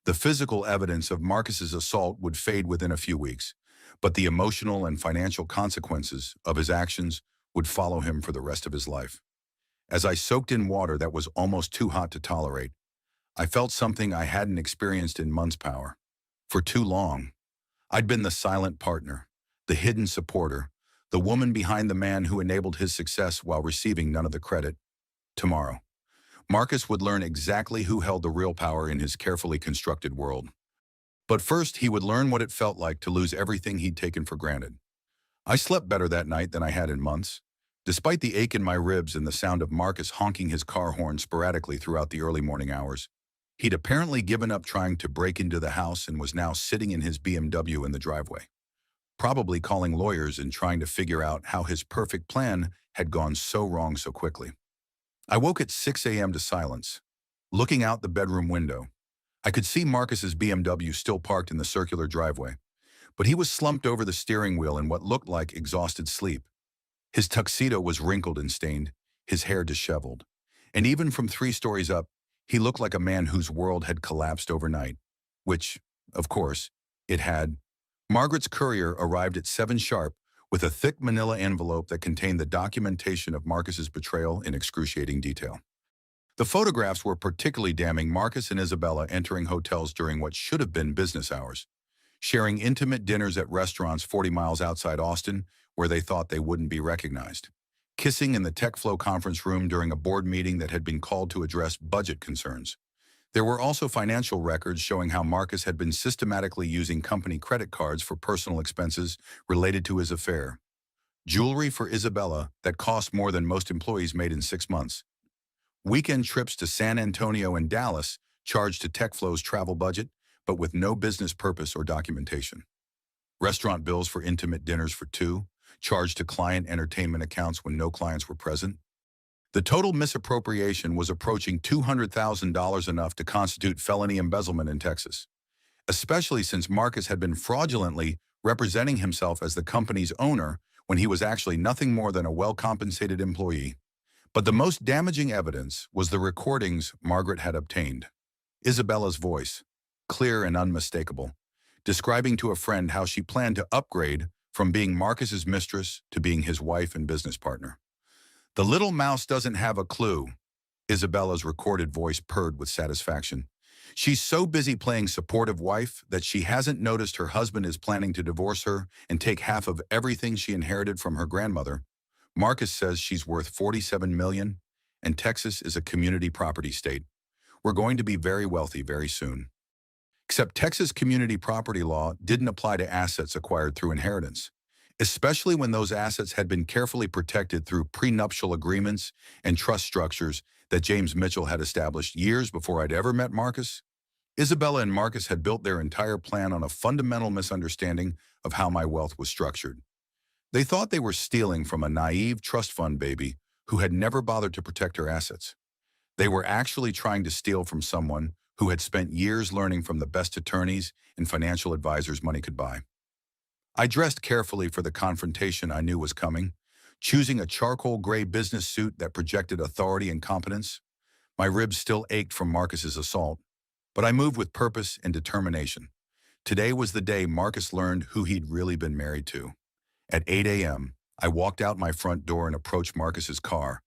The physical evidence of Marcus's assault would fade within a few weeks, but the emotional and financial consequences of his actions would follow him for the rest of his life. As I soaked in water that was almost too hot to tolerate, I felt something I hadn't experienced in months power. For too long, I'd been the silent partner, the hidden supporter, the woman behind the man who enabled his success while receiving none of the credit. Tomorrow, Marcus would learn exactly who held the real power in his carefully constructed world. But first, he would learn what it felt like to lose everything he'd taken for granted. I slept better that night than I had in months. Despite the ache in my ribs and the sound of Marcus honking his car horn sporadically throughout the early morning hours, he'd apparently given up trying to break into the house and was now sitting in his BMW in the driveway, probably calling lawyers and trying to figure out how his perfect plan had gone so wrong so quickly. I woke at 6 a.m. to silence. Looking out the bedroom window, I could see Marcus's BMW still parked in the circular driveway, but he was slumped over the steering wheel in what looked like exhausted sleep. His tuxedo was wrinkled and stained, his hair disheveled, and even from 3 stories up, he looked like a man whose world had collapsed overnight, which, of course, it had. Margaret's courier arrived at 7 sharp with a thick manila envelope that contained the documentation of Marcus's betrayal in excruciating detail. The photographs were particularly damning. Marcus and Isabella entering hotels during what should have been business hours, sharing intimate dinners at restaurants 40 miles outside Austin where they thought they wouldn't be recognized, kissing in the TechFlow conference room during a board meeting that had been called to address budget concerns. There were also financial records showing how Marcus had been systematically using company credit cards for personal expenses related to his affair. Jewelry for Isabella that cost more than most employees made in 6 months. Weekend trips to San Antonio and Dallas charged to TechFlow's travel budget, but with no business purpose or documentation. Restaurant bills for intimate dinners for 2, charged to client entertainment accounts when no clients were present. The total misappropriation was approaching $200,000, enough to constitute felony embezzlement in Texas, especially since Marcus had been fraudulently representing himself as the company's owner when he was actually nothing more than a well-compensated employee. But the most damaging evidence was the recordings Margaret had obtained. Isabella's voice, clear and unmistakable, describing to a friend how she planned to upgrade from being Marcus's mistress to being his wife and business partner. "The little mouse doesn't have a clue," Isabella's recorded voice purred with satisfaction. "She's so busy playing supportive wife that she hasn't noticed her husband is planning to divorce her and take half of everything she inherited from her grandmother. Marcus says she's worth $47 million, and Texas is a community property state. We're going to be very wealthy very soon." Except Texas community property law didn't apply to assets acquired through inheritance, especially when those assets had been carefully protected through prenuptial agreements and trust structures that James Mitchell had established years before I'd ever met Marcus. Isabella and Marcus had built their entire plan on a fundamental misunderstanding of how my wealth was structured. They thought they were stealing from a naive trust fund baby who had never bothered to protect her assets. They were actually trying to steal from someone who had spent years learning from the best attorneys and financial advisors money could buy. I dressed carefully for the confrontation I knew was coming, choosing a charcoal gray business suit that projected authority and competence. My ribs still ached from Marcus's assault, but I moved with purpose and determination. Today was the day Marcus learned who he'd really been married to. At 8 a.m., I walked out my front door and approached Marcus's car.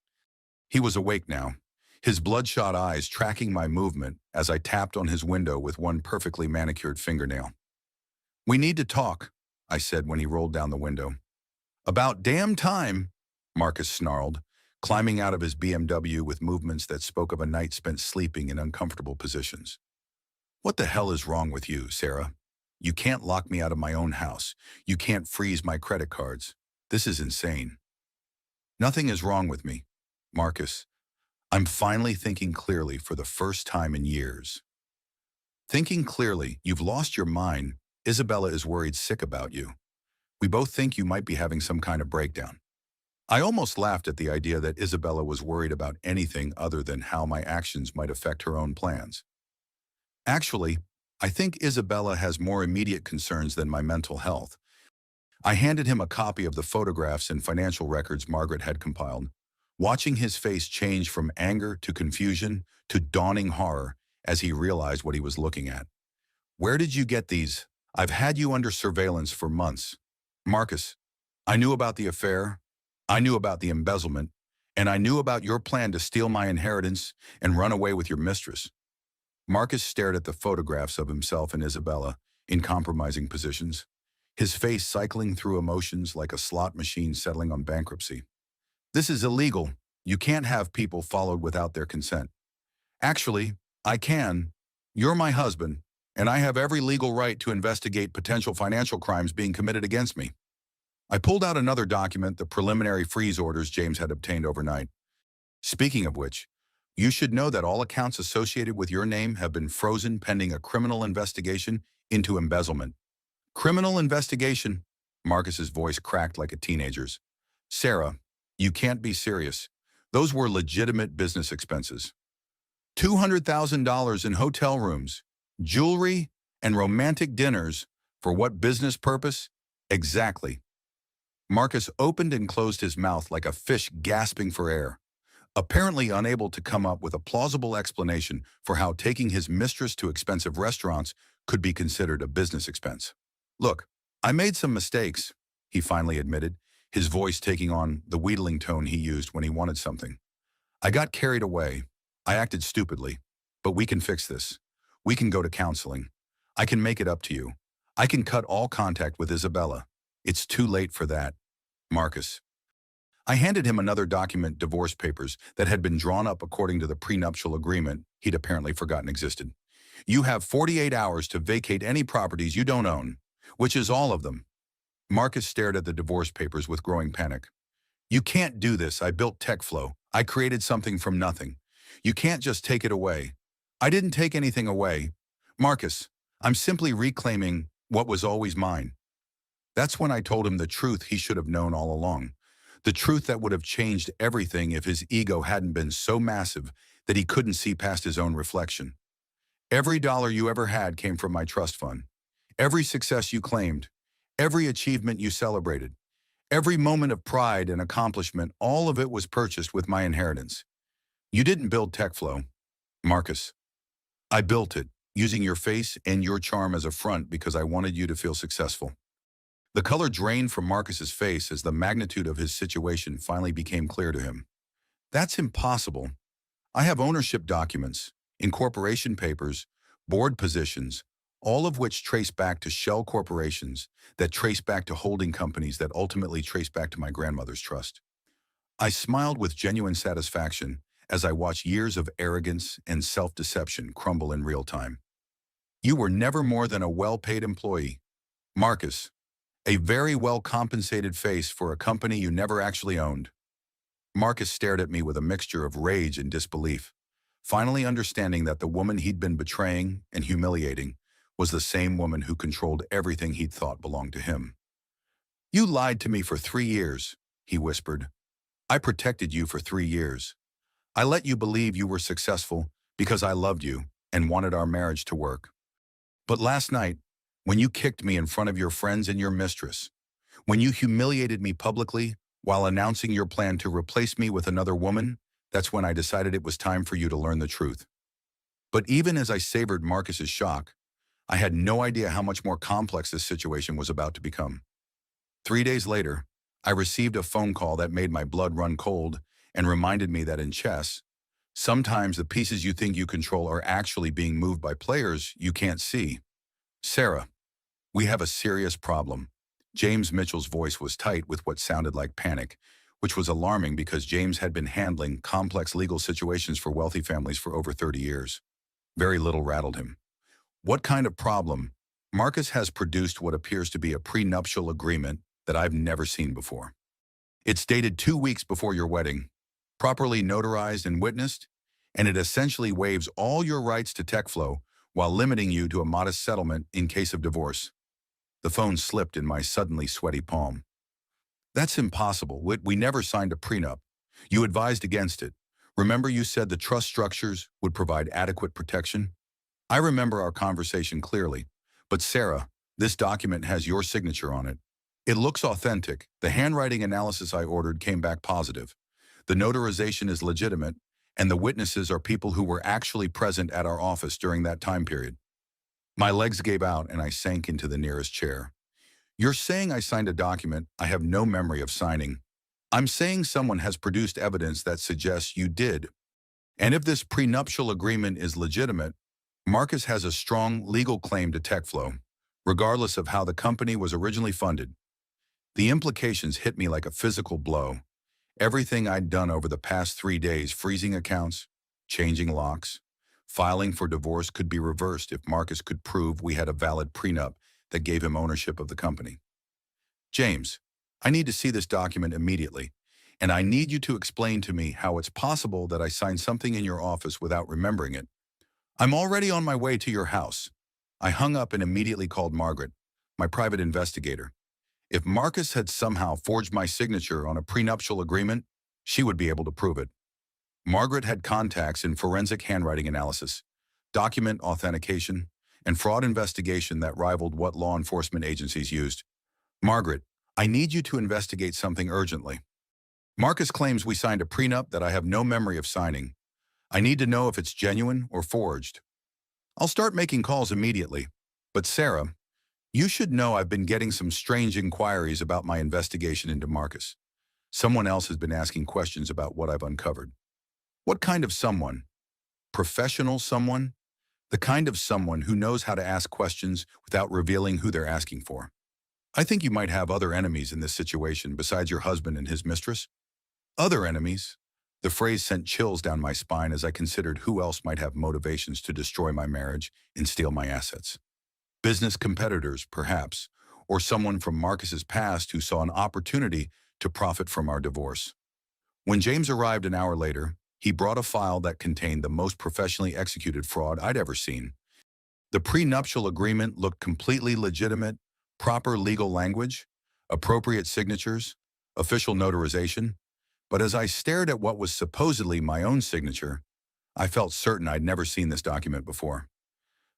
He was awake now, his bloodshot eyes tracking my movement as I tapped on his window with one perfectly manicured fingernail. "We need to talk," I said when he rolled down the window. "About damn time," Marcus snarled, climbing out of his BMW with movements that spoke of a night spent sleeping in uncomfortable positions. "What the hell is wrong with you, Sarah? You can't lock me out of my own house. You can't freeze my credit cards. This is insane." "Nothing is wrong with me, Marcus. I'm finally thinking clearly for the first time in years." "Thinking clearly? You've lost your mind. Isabella is worried sick about you. We both think you might be having some kind of breakdown." I almost laughed at the idea that Isabella was worried about anything other than how my actions might affect her own plans. "Actually, I think Isabella has more immediate concerns than my mental health, I handed him a copy of the photographs and financial records Margaret had compiled, watching his face change from anger to confusion to dawning horror as he realized what he was looking at. Where did you get these? I've had you under surveillance for months. Marcus, I knew about the affair, I knew about the embezzlement, and I knew about your plan to steal my inheritance and run away with your mistress. Marcus stared at the photographs of himself and Isabella in compromising positions, his face cycling through emotions like a slot machine settling on bankruptcy. This is illegal. You can't have people followed without their consent. Actually, I can. You're my husband, and I have every legal right to investigate potential financial crimes being committed against me. I pulled out another document, the preliminary freeze orders James had obtained overnight. Speaking of which, you should know that all accounts associated with your name have been frozen pending a criminal investigation into embezzlement. Criminal investigation? Marcus's voice cracked like a teenager's. Sarah, you can't be serious. Those were legitimate business expenses. $200,000 in hotel rooms, jewelry, and romantic dinners. For what business purpose? Exactly. Marcus opened and closed his mouth like a fish gasping for air, apparently unable to come up with a plausible explanation for how taking his mistress to expensive restaurants could be considered a business expense. Look, I made some mistakes, he finally admitted, his voice taking on the wheedling tone he used when he wanted something. I got carried away. I acted stupidly. But we can fix this. We can go to counseling. I can make it up to you. I can cut all contact with Isabella. It's too late for that. Marcus. I handed him another document, divorce papers, that had been drawn up according to the prenuptial agreement he'd apparently forgotten existed. You have 48 hours to vacate any properties you don't own, which is all of them. Marcus stared at the divorce papers with growing panic. You can't do this. I built TechFlow. I created something from nothing. You can't just take it away. I didn't take anything away. Marcus, I'm simply reclaiming what was always mine. That's when I told him the truth he should have known all along. The truth that would have changed everything if his ego hadn't been so massive that he couldn't see past his own reflection. Every dollar you ever had came from my trust fund. Every success you claimed, every achievement you celebrated, every moment of pride and accomplishment, all of it was purchased with my inheritance. You didn't build TechFlow, Marcus. I built it, using your face and your charm as a front because I wanted you to feel successful. The color drained from Marcus's face as the magnitude of his situation finally became clear to him. That's impossible. I have ownership documents, incorporation papers, board positions, all of which trace back to shell corporations that trace back to holding companies that ultimately trace back to my grandmother's trust. I smiled with genuine satisfaction as I watched years of arrogance and self-deception crumble in real time. You were never more than a well-paid employee, Marcus, a very well-compensated face for a company you never actually owned. Marcus stared at me with a mixture of rage and disbelief, finally understanding that the woman he'd been betraying and humiliating was the same woman who controlled everything he'd thought belonged to him. You lied to me for 3 years, he whispered. I protected you for 3 years. I let you believe you were successful because I loved you and wanted our marriage to work. But last night, when you kicked me in front of your friends and your mistress, when you humiliated me publicly while announcing your plan to replace me with another woman, that's when I decided it was time for you to learn the truth. But even as I savored Marcus's shock, I had no idea how much more complex this situation was about to become. 3 days later, I received a phone call that made my blood run cold and reminded me that in chess, sometimes the pieces you think you control are actually being moved by players you can't see. Sarah, we have a serious problem. James Mitchell's voice was tight with what sounded like panic, which was alarming because James had been handling complex legal situations for wealthy families for over 30 years. Very little rattled him. What kind of problem? Marcus has produced what appears to be a prenuptial agreement that I've never seen before. It's dated 2 weeks before your wedding, properly notarized and witnessed, and it essentially waives all your rights to TechFlow while limiting you to a modest settlement in case of divorce. The phone slipped in my suddenly sweaty palm. That's impossible. We never signed a prenup. You advised against it. Remember you said the trust structures would provide adequate protection? I remember our conversation clearly. But Sarah, this document has your signature on it. It looks authentic. The handwriting analysis I ordered came back positive. The notarization is legitimate, and the witnesses are people who were actually present at our office during that time period. My legs gave out and I sank into the nearest chair. You're saying I signed a document I have no memory of signing. I'm saying someone has produced evidence that suggests you did. And if this prenuptial agreement is legitimate, Marcus has a strong legal claim to TechFlow, regardless of how the company was originally funded. The implications hit me like a physical blow. Everything I'd done over the past 3 days, freezing accounts, changing locks, filing for divorce, could be reversed if Marcus could prove we had a valid prenup that gave him ownership of the company. James, I need to see this document immediately, and I need you to explain to me how it's possible that I signed something in your office without remembering it. I'm already on my way to your house. I hung up and immediately called Margaret, my private investigator. If Marcus had somehow forged my signature on a prenuptial agreement, she would be able to prove it. Margaret had contacts in forensic handwriting analysis, document authentication, and fraud investigation that rivaled what law enforcement agencies used. Margaret, I need you to investigate something urgently. Marcus claims we signed a prenup that I have no memory of signing. I need to know if it's genuine or forged. I'll start making calls immediately. But Sarah, you should know I've been getting some strange inquiries about my investigation into Marcus. Someone else has been asking questions about what I've uncovered. What kind of someone? Professional someone? The kind of someone who knows how to ask questions without revealing who they're asking for. I think you might have other enemies in this situation besides your husband and his mistress. Other enemies? The phrase sent chills down my spine as I considered who else might have motivations to destroy my marriage and steal my assets. Business competitors, perhaps, or someone from Marcus's past who saw an opportunity to profit from our divorce. When James arrived an hour later, he brought a file that contained the most professionally executed fraud I'd ever seen. The prenuptial agreement looked completely legitimate, proper legal language, appropriate signatures, official notarization, but as I stared at what was supposedly my own signature, I felt certain I'd never seen this document before.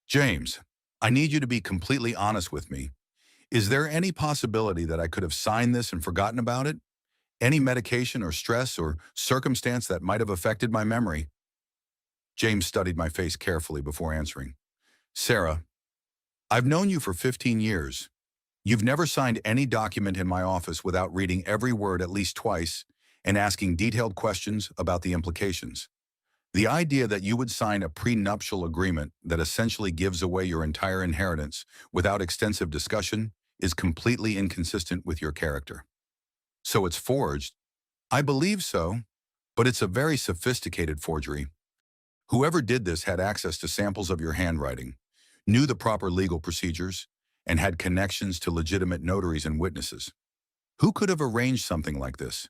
James, I need you to be completely honest with me. Is there any possibility that I could have signed this and forgotten about it? Any medication or stress or circumstance that might have affected my memory? James studied my face carefully before answering. Sarah, I've known you for 15 years. You've never signed any document in my office without reading every word at least twice and asking detailed questions about the implications. The idea that you would sign a prenuptial agreement that essentially gives away your entire inheritance without extensive discussion is completely inconsistent with your character. So it's forged? I believe so, but it's a very sophisticated forgery. Whoever did this had access to samples of your handwriting, knew the proper legal procedures, and had connections to legitimate notaries and witnesses. Who could have arranged something like this?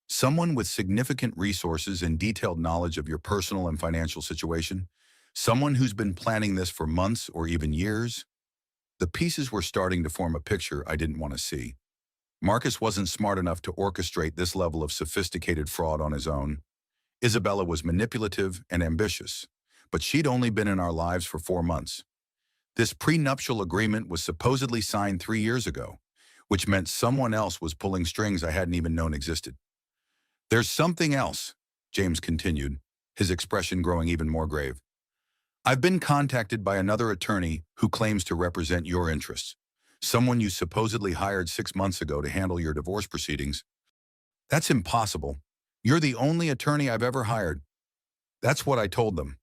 Someone with significant resources and detailed knowledge of your personal and financial situation? Someone who's been planning this for months or even years? The pieces were starting to form a picture I didn't want to see. Marcus wasn't smart enough to orchestrate this level of sophisticated fraud on his own. Isabella was manipulative and ambitious, but she'd only been in our lives for 4 months. This prenuptial agreement was supposedly signed 3 years ago, which meant someone else was pulling strings I hadn't even known existed. There's something else, James continued, his expression growing even more grave. I've been contacted by another attorney who claims to represent your interests, someone you supposedly hired 6 months ago to handle your divorce proceedings. That's impossible. You're the only attorney I've ever hired. That's what I told them.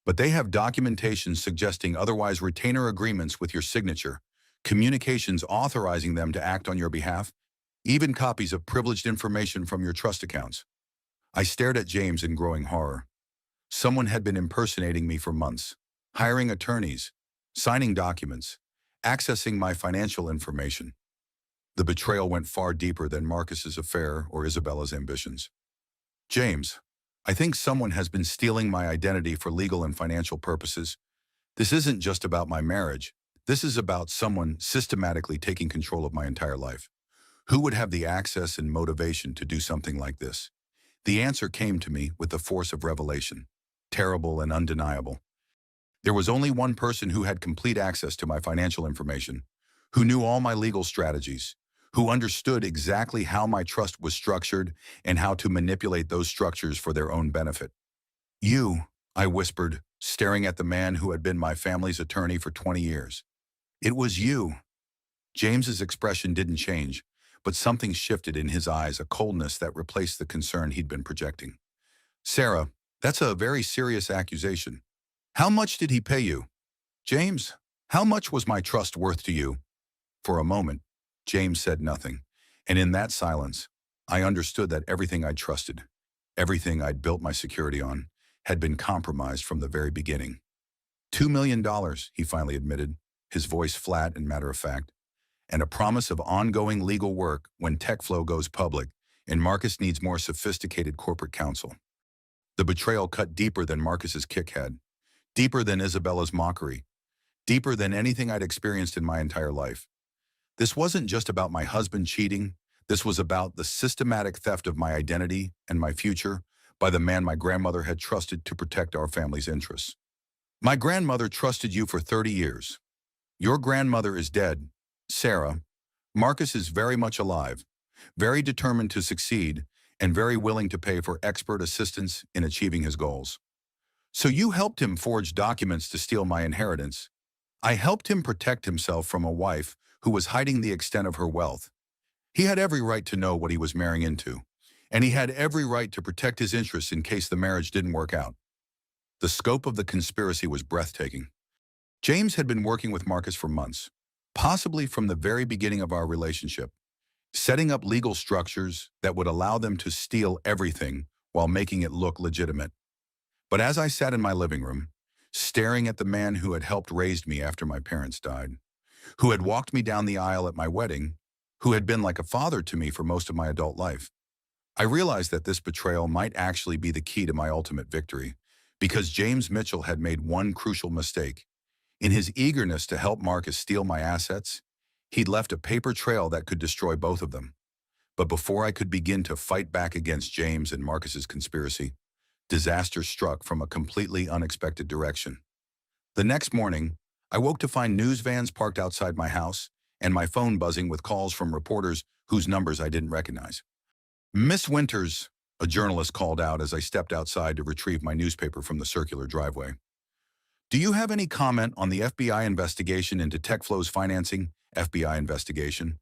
But they have documentation suggesting otherwise, retainer agreements with your signature, communications authorizing them to act on your behalf, even copies of privileged information from your trust accounts. I stared at James in growing horror. Someone had been impersonating me for months, hiring attorneys, signing documents, accessing my financial information. The betrayal went far deeper than Marcus's affair or Isabella's ambitions. James, I think someone has been stealing my identity for legal and financial purposes. This isn't just about my marriage. This is about someone systematically taking control of my entire life. Who would have the access and motivation to do something like this? The answer came to me with the force of revelation, terrible and undeniable. There was only one person who had complete access to my financial information, who knew all my legal strategies, who understood exactly how my trust was structured and how to manipulate those structures for their own benefit. You, I whispered, staring at the man who had been my family's attorney for 20 years. It was you. James's expression didn't change, but something shifted in his eyes, a coldness that replaced the concern he'd been projecting. Sarah, that's a very serious accusation. How much did he pay you? James, how much was my trust worth to you? For a moment, James said nothing, and in that silence, I understood that everything I'd trusted, everything I'd built my security on, had been compromised from the very beginning. $2 million, he finally admitted, his voice flat and matter-of-fact, and a promise of ongoing legal work when TechFlow goes public and Marcus needs more sophisticated corporate counsel. The betrayal cut deeper than Marcus's kick had, deeper than Isabella's mockery, deeper than anything I'd experienced in my entire life. This wasn't just about my husband cheating. This was about the systematic theft of my identity and my future by the man my grandmother had trusted to protect our family's interests. My grandmother trusted you for 30 years. Your grandmother is dead, Sarah. Marcus is very much alive, very determined to succeed, and very willing to pay for expert assistance in achieving his goals. So you helped him forge documents to steal my inheritance. I helped him protect himself from a wife who was hiding the extent of her wealth. He had every right to know what he was marrying into, and he had every right to protect his interests in case the marriage didn't work out. The scope of the conspiracy was breathtaking. James had been working with Marcus for months, possibly from the very beginning of our relationship, setting up legal structures that would allow them to steal everything while making it look legitimate. But as I sat in my living room, staring at the man who had helped raise me after my parents died, who had walked me down the aisle at my wedding, who had been like a father to me for most of my adult life, I realized that this betrayal might actually be the key to my ultimate victory, because James Mitchell had made one crucial mistake. In his eagerness to help Marcus steal my assets, he'd left a paper trail that could destroy both of them. But before I could begin to fight back against James and Marcus's conspiracy, disaster struck from a completely unexpected direction. The next morning, I woke to find news vans parked outside my house and my phone buzzing with calls from reporters whose numbers I didn't recognize. Miss Winters, a journalist called out as I stepped outside to retrieve my newspaper from the circular driveway. Do you have any comment on the FBI investigation into TechFlow's financing? FBI investigation.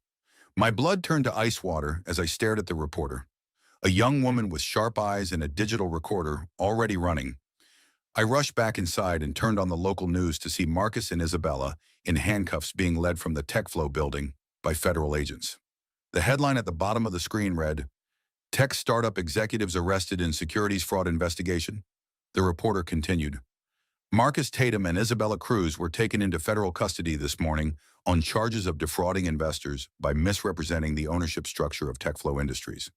My blood turned to ice water as I stared at the reporter, a young woman with sharp eyes and a digital recorder already running. I rushed back inside and turned on the local news to see Marcus and Isabella in handcuffs being led from the TechFlow building by federal agents. The headline at the bottom of the screen read, "Tech startup executives arrested in securities fraud investigation." The reporter continued, Marcus Tatum and Isabella Cruz were taken into federal custody this morning on charges of defrauding investors by misrepresenting the ownership structure of TechFlow Industries.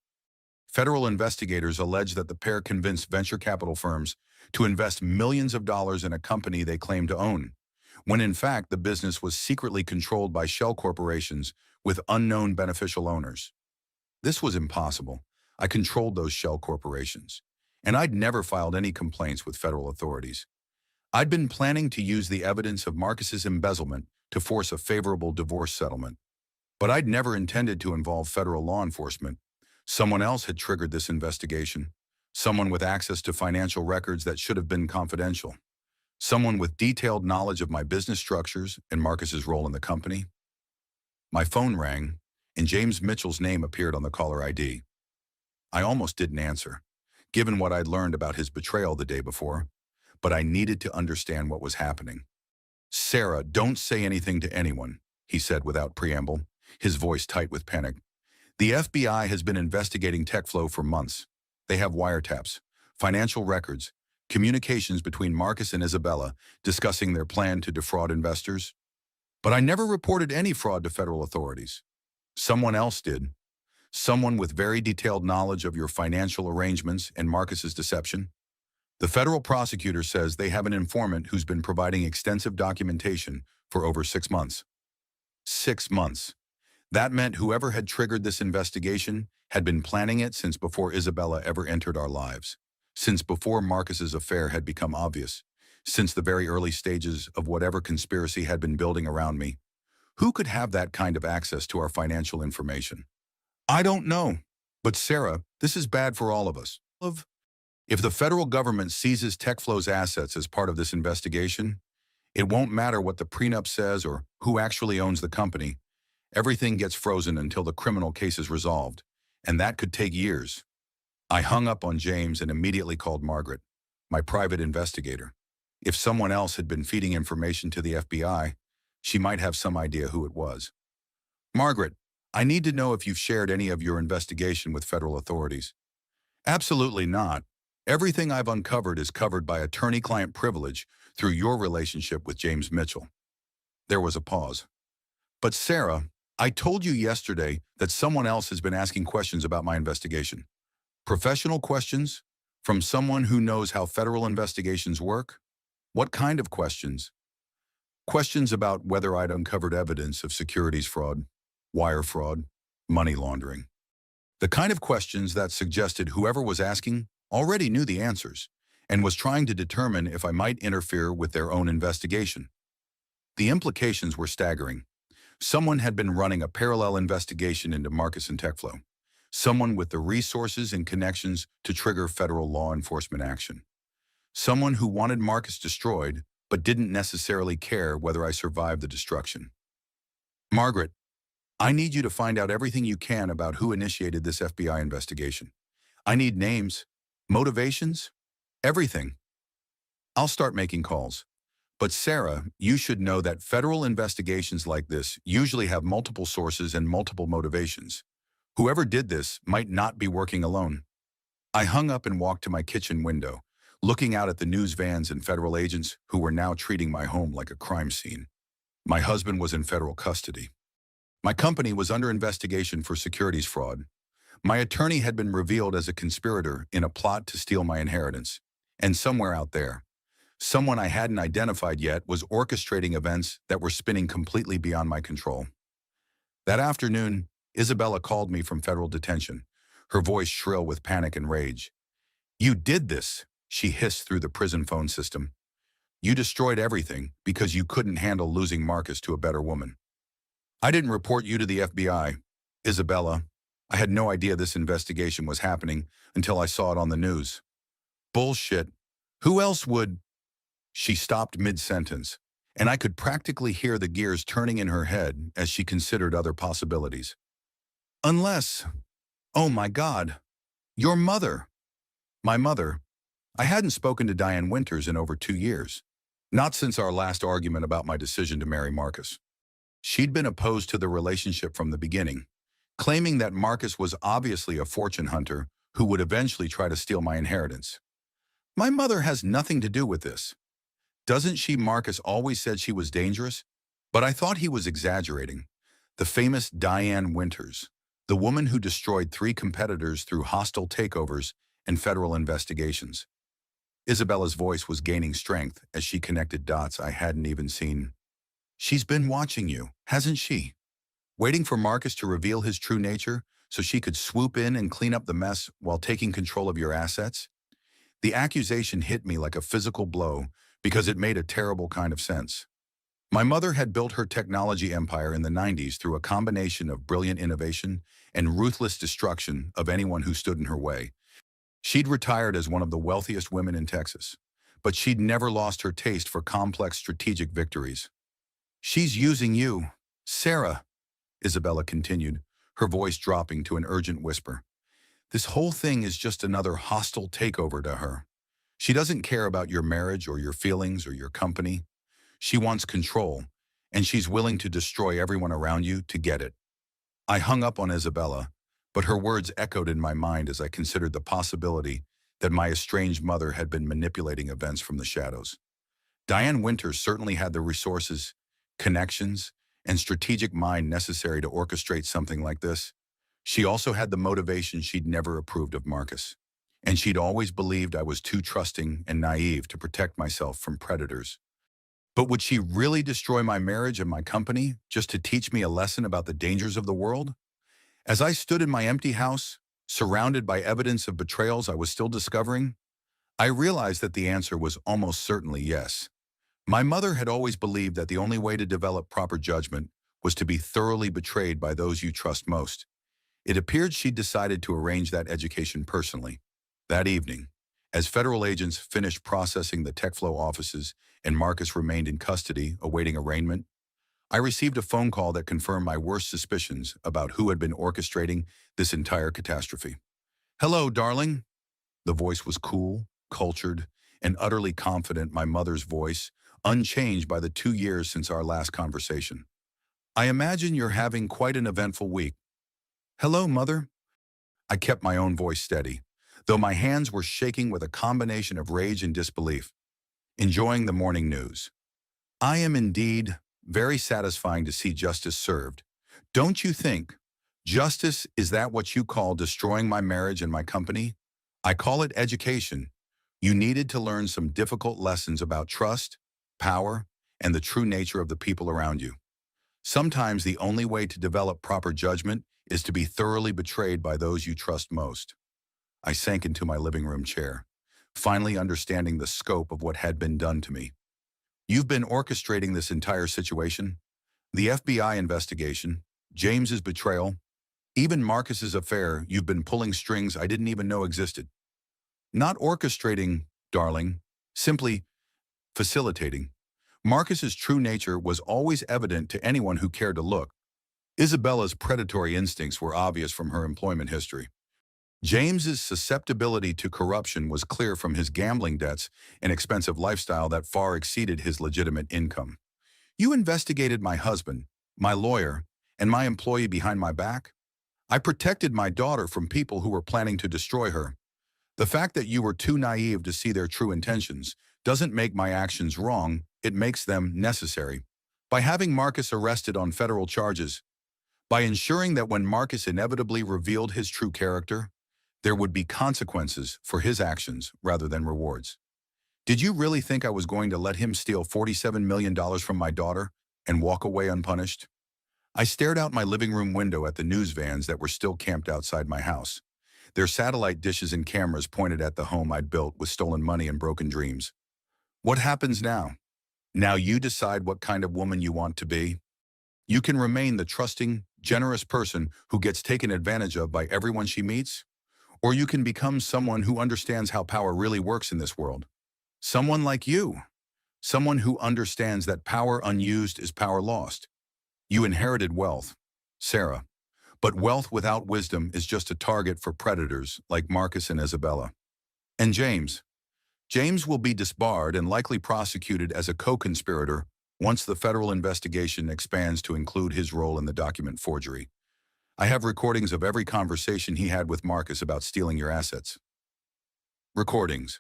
Federal investigators allege that the pair convinced venture capital firms to invest millions of dollars in a company they claimed to own, when in fact the business was secretly controlled by shell corporations with unknown beneficial owners. This was impossible. I controlled those shell corporations, and I'd never filed any complaints with federal authorities. I'd been planning to use the evidence of Marcus's embezzlement to force a favorable divorce settlement, but I'd never intended to involve federal law enforcement. Someone else had triggered this investigation, someone with access to financial records that should have been confidential, someone with detailed knowledge of my business structures and Marcus's role in the company. My phone rang, and James Mitchell's name appeared on the caller ID. I almost didn't answer, given what I'd learned about his betrayal the day before, but I needed to understand what was happening. Sarah, don't say anything to anyone, he said without preamble, his voice tight with panic. The FBI has been investigating TechFlow for months. They have wiretaps, financial records, communications between Marcus and Isabella discussing their plan to defraud investors. But I never reported any fraud to federal authorities. Someone else did. Someone with very detailed knowledge of your financial arrangements and Marcus's deception. The federal prosecutor says they have an informant who's been providing extensive documentation for over 6 months. 6 months. That meant whoever had triggered this investigation had been planning it since before Isabella ever entered our lives, since before Marcus's affair had become obvious, since the very early stages of whatever conspiracy had been building around me. Who could have that kind of access to our financial information? I don't know. But Sarah, this is bad for all of us. If the federal government seizes TechFlow's assets as part of this investigation, it won't matter what the prenup says or who actually owns the company. Everything gets frozen until the criminal case is resolved, and that could take years. I hung up on James and immediately called Margaret, my private investigator. If someone else had been feeding information to the FBI, she might have some idea who it was. Margaret, I need to know if you've shared any of your investigation with federal authorities. Absolutely not. Everything I've uncovered is covered by attorney-client privilege through your relationship with James Mitchell. There was a pause. But Sarah, I told you yesterday that someone else has been asking questions about my investigation. Professional questions? From someone who knows how federal investigations work? What kind of questions? Questions about whether I'd uncovered evidence of securities fraud, wire fraud, money laundering. The kind of questions that suggested whoever was asking already knew the answers and was trying to determine if I might interfere with their own investigation. The implications were staggering. Someone had been running a parallel investigation into Marcus and TechFlow. Someone with the resources and connections to trigger federal law enforcement action. Someone who wanted Marcus destroyed, but didn't necessarily care whether I survived the destruction. Margaret, I need you to find out everything you can about who initiated this FBI investigation. I need names, motivations, everything. I'll start making calls. But Sarah, you should know that federal investigations like this usually have multiple sources and multiple motivations. Whoever did this might not be working alone. I hung up and walked to my kitchen window, looking out at the news vans and federal agents who were now treating my home like a crime scene. My husband was in federal custody. My company was under investigation for securities fraud. My attorney had been revealed as a conspirator in a plot to steal my inheritance. And somewhere out there, someone I hadn't identified yet was orchestrating events that were spinning completely beyond my control. That afternoon, Isabella called me from federal detention, her voice shrill with panic and rage. You did this, she hissed through the prison phone system. You destroyed everything because you couldn't handle losing Marcus to a better woman. I didn't report you to the FBI, Isabella. I had no idea this investigation was happening until I saw it on the news. Bullshit. Who else would? She stopped mid-sentence, and I could practically hear the gears turning in her head as she considered other possibilities. Unless, oh my God, your mother. My mother. I hadn't spoken to Diane Winters in over 2 years, not since our last argument about my decision to marry Marcus. She'd been opposed to the relationship from the beginning, claiming that Marcus was obviously a fortune hunter who would eventually try to steal my inheritance. My mother has nothing to do with this. Doesn't she? Marcus always said she was dangerous, but I thought he was exaggerating. The famous Diane Winters, the woman who destroyed 3 competitors through hostile takeovers and federal investigations. Isabella's voice was gaining strength as she connected dots I hadn't even seen. She's been watching you, hasn't she? Waiting for Marcus to reveal his true nature so she could swoop in and clean up the mess while taking control of your assets? The accusation hit me like a physical blow because it made a terrible kind of sense. My mother had built her technology empire in the 90s through a combination of brilliant innovation and ruthless destruction of anyone who stood in her way. She'd retired as one of the wealthiest women in Texas, but she'd never lost her taste for complex strategic victories. She's using you, Sarah, Isabella continued, her voice dropping to an urgent whisper. This whole thing is just another hostile takeover to her. She doesn't care about your marriage or your feelings or your company. She wants control, and she's willing to destroy everyone around you to get it. I hung up on Isabella, but her words echoed in my mind as I considered the possibility that my estranged mother had been manipulating events from the shadows. Diane Winters certainly had the resources, connections, and strategic mind necessary to orchestrate something like this. She also had the motivation she'd never approved of Marcus, and she'd always believed I was too trusting and naive to protect myself from predators. But would she really destroy my marriage and my company just to teach me a lesson about the dangers of the world? As I stood in my empty house, surrounded by evidence of betrayals I was still discovering, I realized that the answer was almost certainly yes. My mother had always believed that the only way to develop proper judgment was to be thoroughly betrayed by those you trust most. It appeared she'd decided to arrange that education personally. That evening, as federal agents finished processing the TechFlow offices and Marcus remained in custody awaiting arraignment, I received a phone call that confirmed my worst suspicions about who had been orchestrating this entire catastrophe. "Hello, darling." The voice was cool, cultured, and utterly confident, my mother's voice, unchanged by the 2 years since our last conversation. "I imagine you're having quite an eventful week." "Hello, Mother." I kept my own voice steady, though my hands were shaking with a combination of rage and disbelief. "Enjoying the morning news. I am indeed. Very satisfying to see justice served. Don't you think? Justice, is that what you call destroying my marriage and my company? I call it education. You needed to learn some difficult lessons about trust, power, and the true nature of the people around you. Sometimes the only way to develop proper judgment is to be thoroughly betrayed by those you trust most." I sank into my living room chair, finally understanding the scope of what had been done to me. "You've been orchestrating this entire situation? The FBI investigation, James's betrayal, even Marcus's affair. You've been pulling strings I didn't even know existed." "Not orchestrating, darling, simply facilitating. Marcus's true nature was always evident to anyone who cared to look. Isabella's predatory instincts were obvious from her employment history. James's susceptibility to corruption was clear from his gambling debts and expensive lifestyle that far exceeded his legitimate income. You investigated my husband, my lawyer, and my employee behind my back. I protected my daughter from people who were planning to destroy her. The fact that you were too naive to see their true intentions doesn't make my actions wrong, it makes them necessary. By having Marcus arrested on federal charges, by ensuring that when Marcus inevitably revealed his true character, there would be consequences for his actions rather than rewards. Did you really think I was going to let him steal $47 million from my daughter and walk away unpunished?" I stared out my living room window at the news vans that were still camped outside my house, their satellite dishes and cameras pointed at the home I'd built with stolen money and broken dreams. "What happens now? Now you decide what kind of woman you want to be. You can remain the trusting, generous person who gets taken advantage of by everyone she meets, or you can become someone who understands how power really works in this world. Someone like you. Someone who understands that power unused is power lost. You inherited wealth, Sarah, but wealth without wisdom is just a target for predators like Marcus and Isabella. And James. James will be disbarred and likely prosecuted as a co-conspirator once the federal investigation expands to include his role in the document forgery. I have recordings of every conversation he had with Marcus about stealing your assets." Recordings.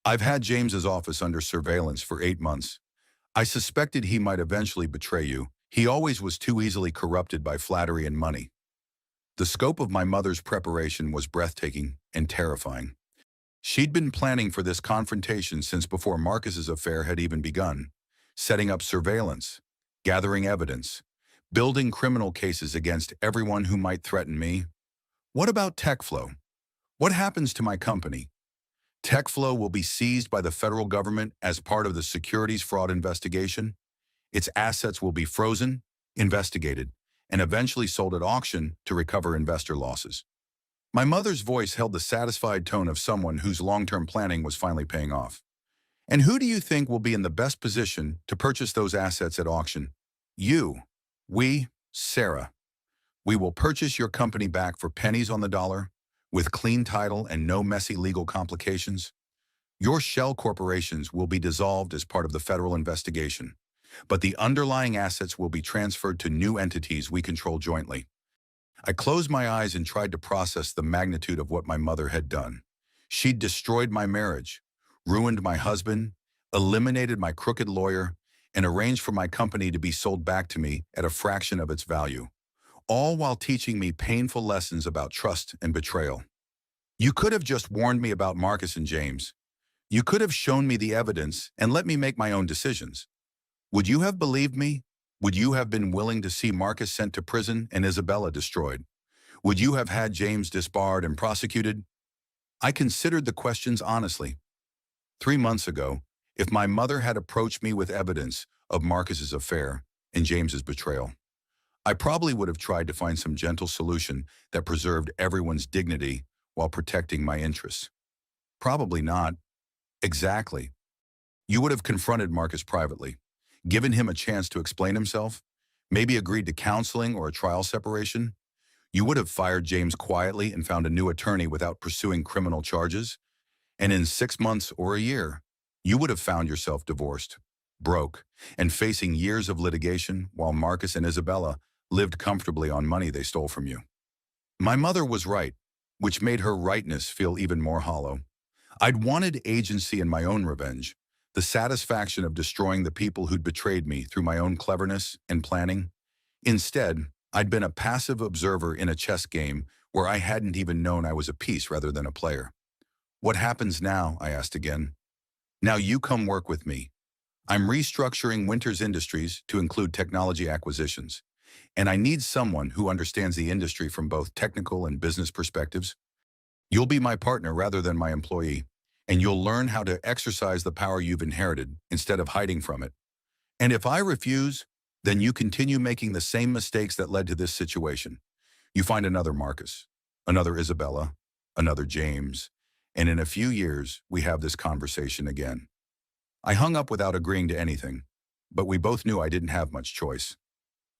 "I've had James's office under surveillance for 8 months. I suspected he might eventually betray you. He always was too easily corrupted by flattery and money." The scope of my mother's preparation was breathtaking and terrifying. She'd been planning for this confrontation since before Marcus's affair had even begun, setting up surveillance, gathering evidence, building criminal cases against everyone who might threaten me. What about TechFlow? What happens to my company? TechFlow will be seized by the federal government as part of the securities fraud investigation. Its assets will be frozen, investigated, and eventually sold at auction to recover investor losses. My mother's voice held the satisfied tone of someone whose long-term planning was finally paying off. "And who do you think will be in the best position to purchase those assets at auction?" "You. We, Sarah. We will purchase your company back for pennies on the dollar, with clean title and no messy legal complications. Your shell corporations will be dissolved as part of the federal investigation, but the underlying assets will be transferred to new entities we control jointly." I closed my eyes and tried to process the magnitude of what my mother had done. She'd destroyed my marriage, ruined my husband, eliminated my crooked lawyer, and arranged for my company to be sold back to me at a fraction of its value, all while teaching me painful lessons about trust and betrayal. "You could have just warned me about Marcus and James. You could have shown me the evidence and let me make my own decisions. Would you have believed me? Would you have been willing to see Marcus sent to prison and Isabella destroyed? Would you have had James disbarred and prosecuted?" I considered the questions honestly. 3 months ago, if my mother had approached me with evidence of Marcus's affair, and James's betrayal. I probably would have tried to find some gentle solution that preserved everyone's dignity while protecting my interests. Probably not. Exactly. You would have confronted Marcus privately, given him a chance to explain himself, maybe agreed to counseling or a trial separation. You would have fired James quietly and found a new attorney without pursuing criminal charges. And in 6 months or a year, you would have found yourself divorced, broke, and facing years of litigation while Marcus and Isabella lived comfortably on money they stole from you. My mother was right, which made her rightness feel even more hollow. I'd wanted agency in my own revenge, the satisfaction of destroying the people who'd betrayed me through my own cleverness and planning. Instead, I'd been a passive observer in a chess game where I hadn't even known I was a piece rather than a player. What happens now? I asked again. Now you come work with me. I'm restructuring Winters Industries to include technology acquisitions, and I need someone who understands the industry from both technical and business perspectives. You'll be my partner rather than my employee, and you'll learn how to exercise the power you've inherited instead of hiding from it. And if I refuse, then you continue making the same mistakes that led to this situation. You find another Marcus, another Isabella, another James, and in a few years, we have this conversation again. I hung up without agreeing to anything, but we both knew I didn't have much choice.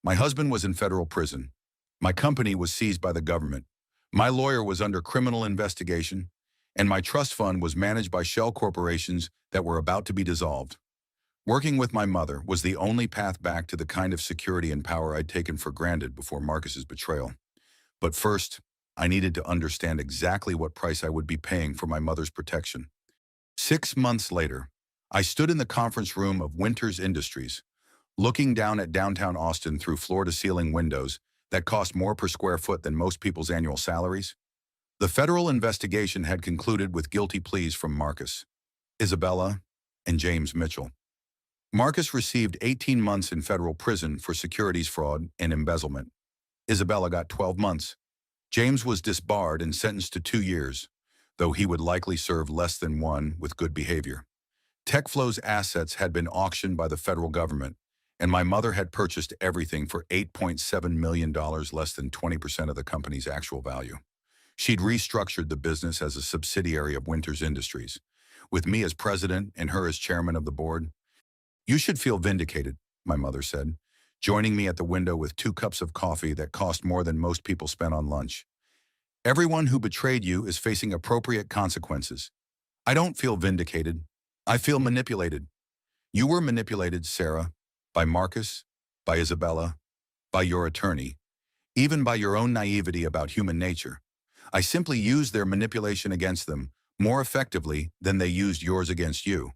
My husband was in federal prison. My company was seized by the government. My lawyer was under criminal investigation, and my trust fund was managed by shell corporations that were about to be dissolved. Working with my mother was the only path back to the kind of security and power I'd taken for granted before Marcus's betrayal. But first, I needed to understand exactly what price I would be paying for my mother's protection. 6 months later, I stood in the conference room of Winters Industries, looking down at downtown Austin through floor-to-ceiling windows that cost more per square foot than most people's annual salaries. The federal investigation had concluded with guilty pleas from Marcus, Isabella, and James Mitchell. Marcus received 18 months in federal prison for securities fraud and embezzlement. Isabella got 12 months. James was disbarred and sentenced to 2 years, though he would likely serve less than one with good behavior. TechFlow's assets had been auctioned by the federal government, and my mother had purchased everything for $8.7 million, less than 20% of the company's actual value. She'd restructured the business as a subsidiary of Winters Industries, with me as president and her as chairman of the board. You should feel vindicated, my mother said, joining me at the window with 2 cups of coffee that cost more than most people spent on lunch. Everyone who betrayed you is facing appropriate consequences. I don't feel vindicated. I feel manipulated. You were manipulated, Sarah, by Marcus, by Isabella, by your attorney, even by your own naivety about human nature. I simply used their manipulation against them more effectively than they used yours against you.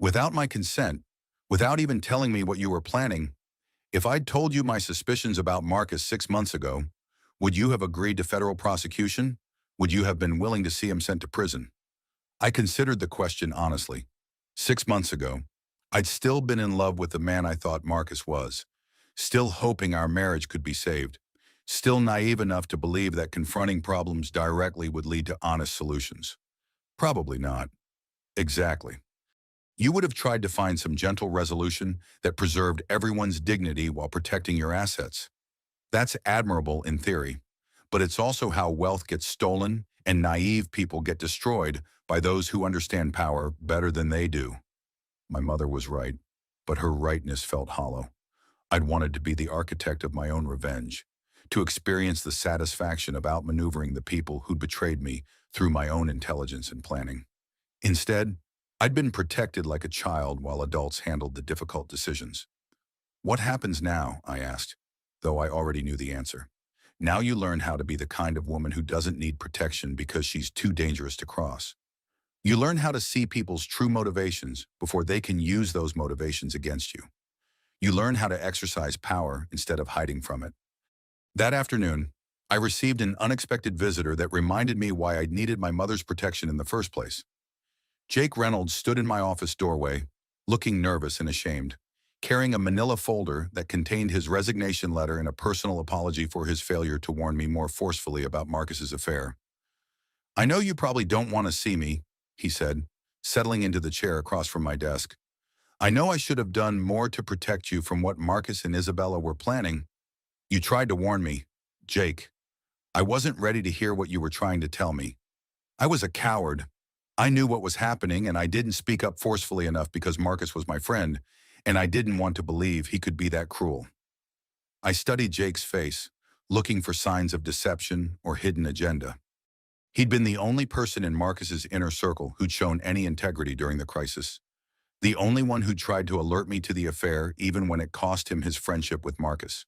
Without my consent, without even telling me what you were planning, if I'd told you my suspicions about Marcus 6 months ago, would you have agreed to federal prosecution? Would you have been willing to see him sent to prison? I considered the question honestly. 6 months ago, I'd still been in love with the man I thought Marcus was, still hoping our marriage could be saved, still naive enough to believe that confronting problems directly would lead to honest solutions. Probably not. Exactly. You would have tried to find some gentle resolution that preserved everyone's dignity while protecting your assets. That's admirable in theory, but it's also how wealth gets stolen and naive people get destroyed by those who understand power better than they do. My mother was right, but her rightness felt hollow. I'd wanted to be the architect of my own revenge, to experience the satisfaction of outmaneuvering the people who'd betrayed me through my own intelligence and planning. Instead, I'd been protected like a child while adults handled the difficult decisions. What happens now? I asked, though I already knew the answer. Now you learn how to be the kind of woman who doesn't need protection because she's too dangerous to cross. You learn how to see people's true motivations before they can use those motivations against you. You learn how to exercise power instead of hiding from it. That afternoon, I received an unexpected visitor that reminded me why I'd needed my mother's protection in the first place. Jake Reynolds stood in my office doorway, looking nervous and ashamed, carrying a manila folder that contained his resignation letter and a personal apology for his failure to warn me more forcefully about Marcus's affair. "I know you probably don't want to see me," he said, settling into the chair across from my desk. I know I should have done more to protect you from what Marcus and Isabella were planning. You tried to warn me, Jake. I wasn't ready to hear what you were trying to tell me. I was a coward. I knew what was happening, and I didn't speak up forcefully enough because Marcus was my friend, and I didn't want to believe he could be that cruel. I studied Jake's face, looking for signs of deception or hidden agenda. He'd been the only person in Marcus's inner circle who'd shown any integrity during the crisis. The only one who tried to alert me to the affair even when it cost him his friendship with Marcus.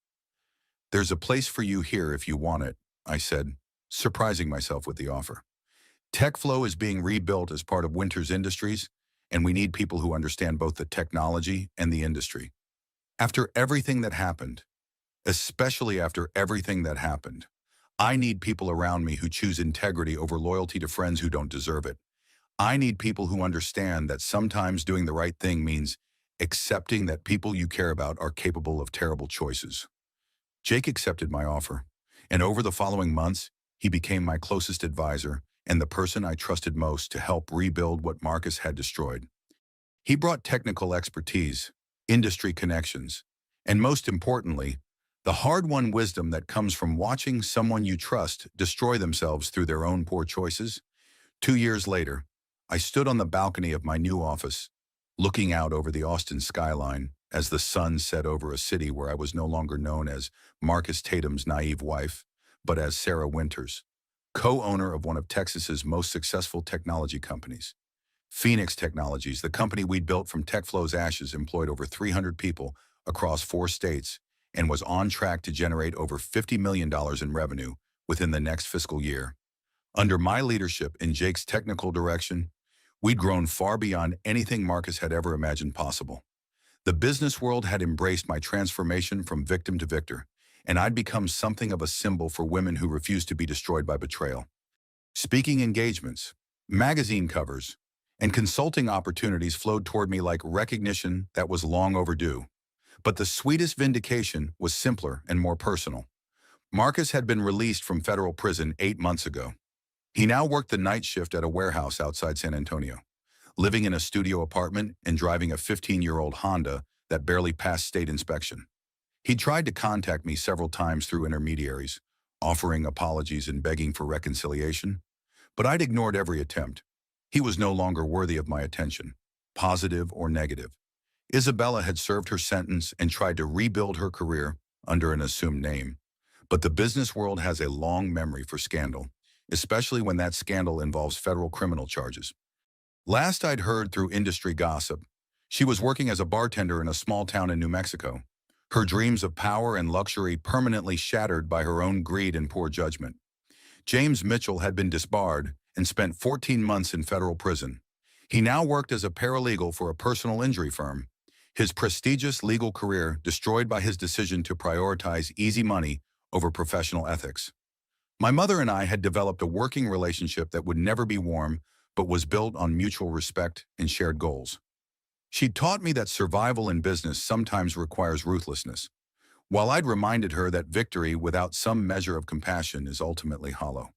There's a place for you here if you want it, I said, surprising myself with the offer. TechFlow is being rebuilt as part of Winters Industries, and we need people who understand both the technology and the industry. After everything that happened, especially after everything that happened, I need people around me who choose integrity over loyalty to friends who don't deserve it. I need people who understand that sometimes doing the right thing means accepting that people you care about are capable of terrible choices. Jake accepted my offer, and over the following months, he became my closest advisor and the person I trusted most to help rebuild what Marcus had destroyed. He brought technical expertise, industry connections, and most importantly, the hard-won wisdom that comes from watching someone you trust destroy themselves through their own poor choices. 2 years later, I stood on the balcony of my new office, looking out over the Austin skyline as the sun set over a city where I was no longer known as Marcus Tatum's naive wife, but as Sarah Winters, co-owner of one of Texas's most successful technology companies. Phoenix Technologies, the company we'd built from TechFlow's ashes, employed over 300 people across 4 states and was on track to generate over $50 million in revenue within the next fiscal year. Under my leadership and Jake's technical direction, we'd grown far beyond anything Marcus had ever imagined possible. The business world had embraced my transformation from victim to victor, and I'd become something of a symbol for women who refused to be destroyed by betrayal. Speaking engagements, magazine covers, and consulting opportunities flowed toward me like recognition that was long overdue. But the sweetest vindication was simpler and more personal. Marcus had been released from federal prison 8 months ago. He now worked the night shift at a warehouse outside San Antonio, living in a studio apartment and driving a 15-year-old Honda that barely passed state inspection. He'd tried to contact me several times through intermediaries, offering apologies and begging for reconciliation, but I'd ignored every attempt. He was no longer worthy of my attention, positive or negative. Isabella had served her sentence and tried to rebuild her career under an assumed name. But the business world has a long memory for scandal, especially when that scandal involves federal criminal charges. Last I'd heard through industry gossip, she was working as a bartender in a small town in New Mexico, her dreams of power and luxury permanently shattered by her own greed and poor judgment. James Mitchell had been disbarred and spent 14 months in federal prison. He now worked as a paralegal for a personal injury firm, his prestigious legal career destroyed by his decision to prioritize easy money over professional ethics. My mother and I had developed a working relationship that would never be warm, but was built on mutual respect and shared goals. She taught me that survival in business sometimes requires ruthlessness, while I'd reminded her that victory without some measure of compassion is ultimately hollow.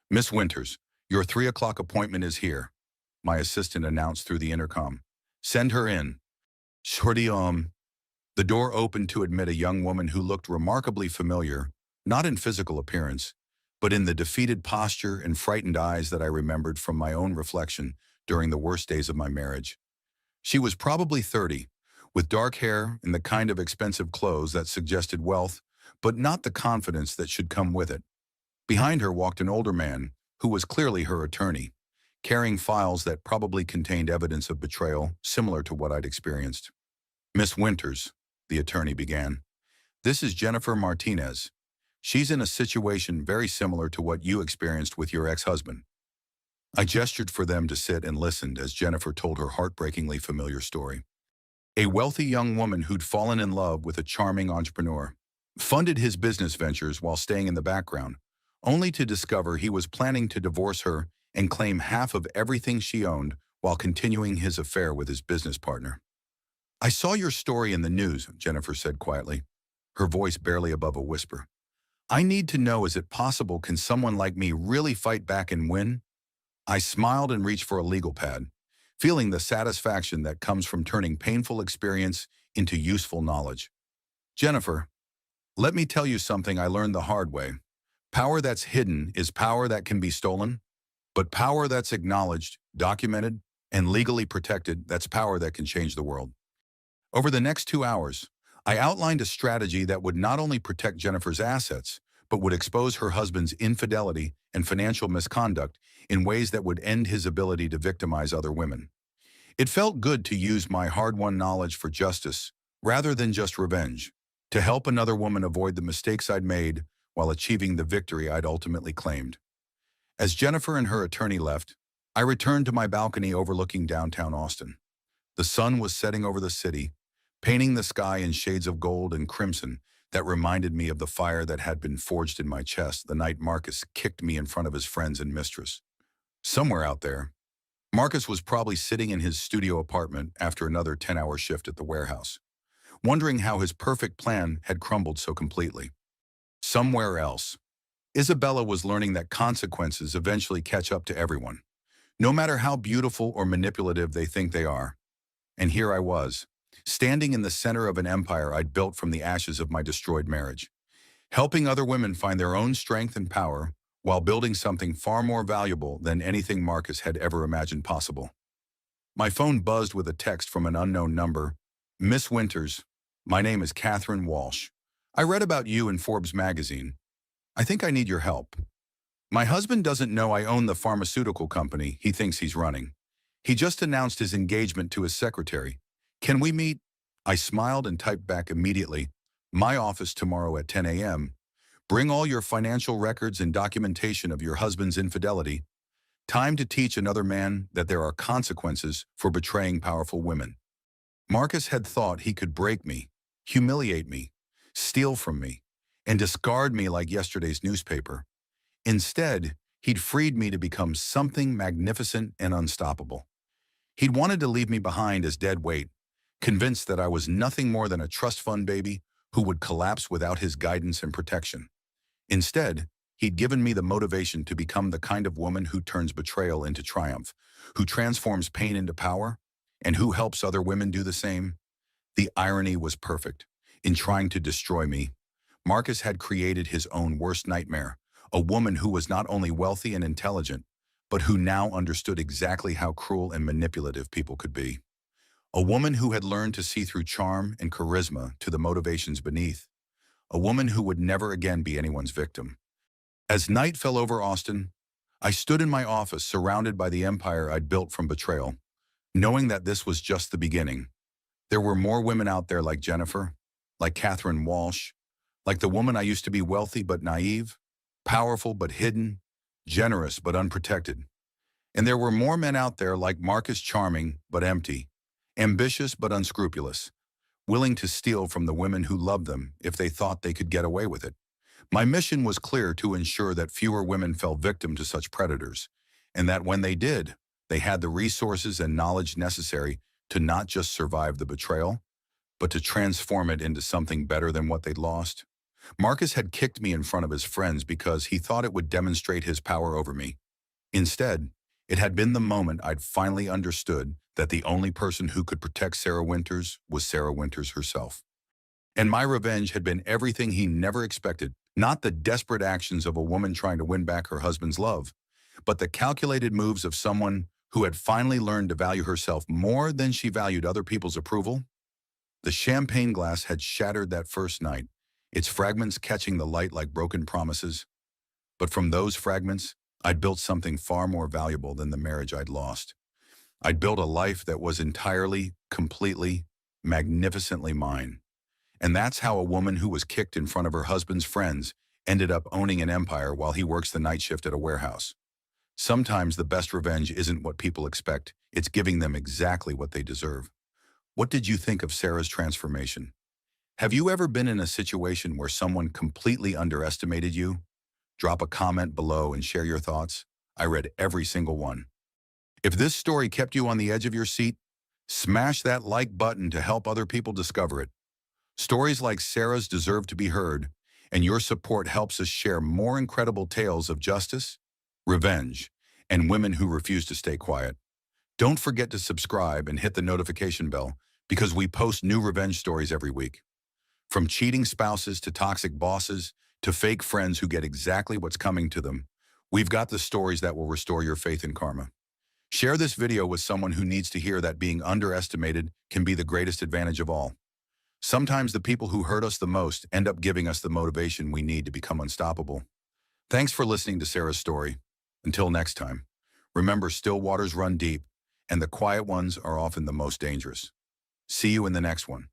"Miss Winters, your 3 o'clock appointment is here," my assistant announced through the intercom. "Send her in." Shorty, The door opened to admit a young woman who looked remarkably familiar, not in physical appearance, but in the defeated posture and frightened eyes that I remembered from my own reflection during the worst days of my marriage. She was probably 30, with dark hair and the kind of expensive clothes that suggested wealth, but not the confidence that should come with it. Behind her walked an older man, who was clearly her attorney, carrying files that probably contained evidence of betrayal similar to what I'd experienced. "Miss Winters," the attorney began, "this is Jennifer Martinez. She's in a situation very similar to what you experienced with your ex-husband." I gestured for them to sit and listened as Jennifer told her heartbreakingly familiar story. A wealthy young woman who'd fallen in love with a charming entrepreneur, funded his business ventures while staying in the background, only to discover he was planning to divorce her and claim half of everything she owned while continuing his affair with his business partner. "I saw your story in the news," Jennifer said quietly, her voice barely above a whisper. "I need to know, is it possible, can someone like me really fight back and win?" I smiled and reached for a legal pad, feeling the satisfaction that comes from turning painful experience into useful knowledge. Jennifer, let me tell you something I learned the hard way. Power that's hidden is power that can be stolen, but power that's acknowledged, documented, and legally protected, that's power that can change the world. Over the next 2 hours, I outlined a strategy that would not only protect Jennifer's assets, but would expose her husband's infidelity and financial misconduct in ways that would end his ability to victimize other women. It felt good to use my hard-won knowledge for justice, rather than just revenge, to help another woman avoid the mistakes I'd made while achieving the victory I'd ultimately claimed. As Jennifer and her attorney left, I returned to my balcony overlooking downtown Austin. The sun was setting over the city, painting the sky in shades of gold and crimson that reminded me of the fire that had been forged in my chest the night Marcus kicked me in front of his friends and mistress. Somewhere out there, Marcus was probably sitting in his studio apartment after another 10-hour shift at the warehouse, wondering how his perfect plan had crumbled so completely. Somewhere else, Isabella was learning that consequences eventually catch up to everyone, no matter how beautiful or manipulative they think they are. And here I was, standing in the center of an empire I'd built from the ashes of my destroyed marriage, helping other women find their own strength and power while building something far more valuable than anything Marcus had ever imagined possible. My phone buzzed with a text from an unknown number. Miss Winters, my name is Catherine Walsh. I read about you in Forbes magazine. I think I need your help. My husband doesn't know I own the pharmaceutical company he thinks he's running. He just announced his engagement to his secretary. Can we meet? I smiled and typed back immediately. My office tomorrow at 10 a.m. Bring all your financial records and documentation of your husband's infidelity. Time to teach another man that there are consequences for betraying powerful women. Marcus had thought he could break me, humiliate me, steal from me, and discard me like yesterday's newspaper. Instead, he'd freed me to become something magnificent and unstoppable. He'd wanted to leave me behind as dead weight, convinced that I was nothing more than a trust fund baby who would collapse without his guidance and protection. Instead, he'd given me the motivation to become the kind of woman who turns betrayal into triumph, who transforms pain into power, and who helps other women do the same. The irony was perfect. In trying to destroy me, Marcus had created his own worst nightmare, a woman who was not only wealthy and intelligent, but who now understood exactly how cruel and manipulative people could be. A woman who had learned to see through charm and charisma to the motivations beneath. A woman who would never again be anyone's victim. As night fell over Austin, I stood in my office surrounded by the empire I'd built from betrayal, knowing that this was just the beginning. There were more women out there like Jennifer, like Catherine Walsh, like the woman I used to be, wealthy but naive, powerful but hidden, generous but unprotected. And there were more men out there like Marcus, charming but empty, ambitious but unscrupulous, willing to steal from the women who loved them if they thought they could get away with it. My mission was clear: to ensure that fewer women fell victim to such predators, and that when they did, they had the resources and knowledge necessary to not just survive the betrayal, but to transform it into something better than what they'd lost. Marcus had kicked me in front of his friends because he thought it would demonstrate his power over me. Instead, it had been the moment I'd finally understood that the only person who could protect Sarah Winters was Sarah Winters herself. And my revenge had been everything he never expected, not the desperate actions of a woman trying to win back her husband's love, but the calculated moves of someone who had finally learned to value herself more than she valued other people's approval. The champagne glass had shattered that first night, its fragments catching the light like broken promises. But from those fragments, I'd built something far more valuable than the marriage I'd lost. I'd built a life that was entirely, completely, magnificently mine. And that's how a woman who was kicked in front of her husband's friends ended up owning an empire while he works the night shift at a warehouse. Sometimes the best revenge isn't what people expect, it's giving them exactly what they deserve. What did you think of Sarah's transformation? Have you ever been in a situation where someone completely underestimated you? Drop a comment below and share your thoughts. I read every single one. If this story kept you on the edge of your seat, smash that like button to help other people discover it. Stories like Sarah's deserve to be heard, and your support helps us share more incredible tales of justice, revenge, and women who refuse to stay quiet. Don't forget to subscribe and hit the notification bell because we post new revenge stories every week. From cheating spouses to toxic bosses to fake friends who get exactly what's coming to them, we've got the stories that will restore your faith in karma. Share this video with someone who needs to hear that being underestimated can be the greatest advantage of all. Sometimes the people who hurt us the most end up giving us the motivation we need to become unstoppable. Thanks for listening to Sarah's story. Until next time, remember still waters run deep, and the quiet ones are often the most dangerous. See you in the next one.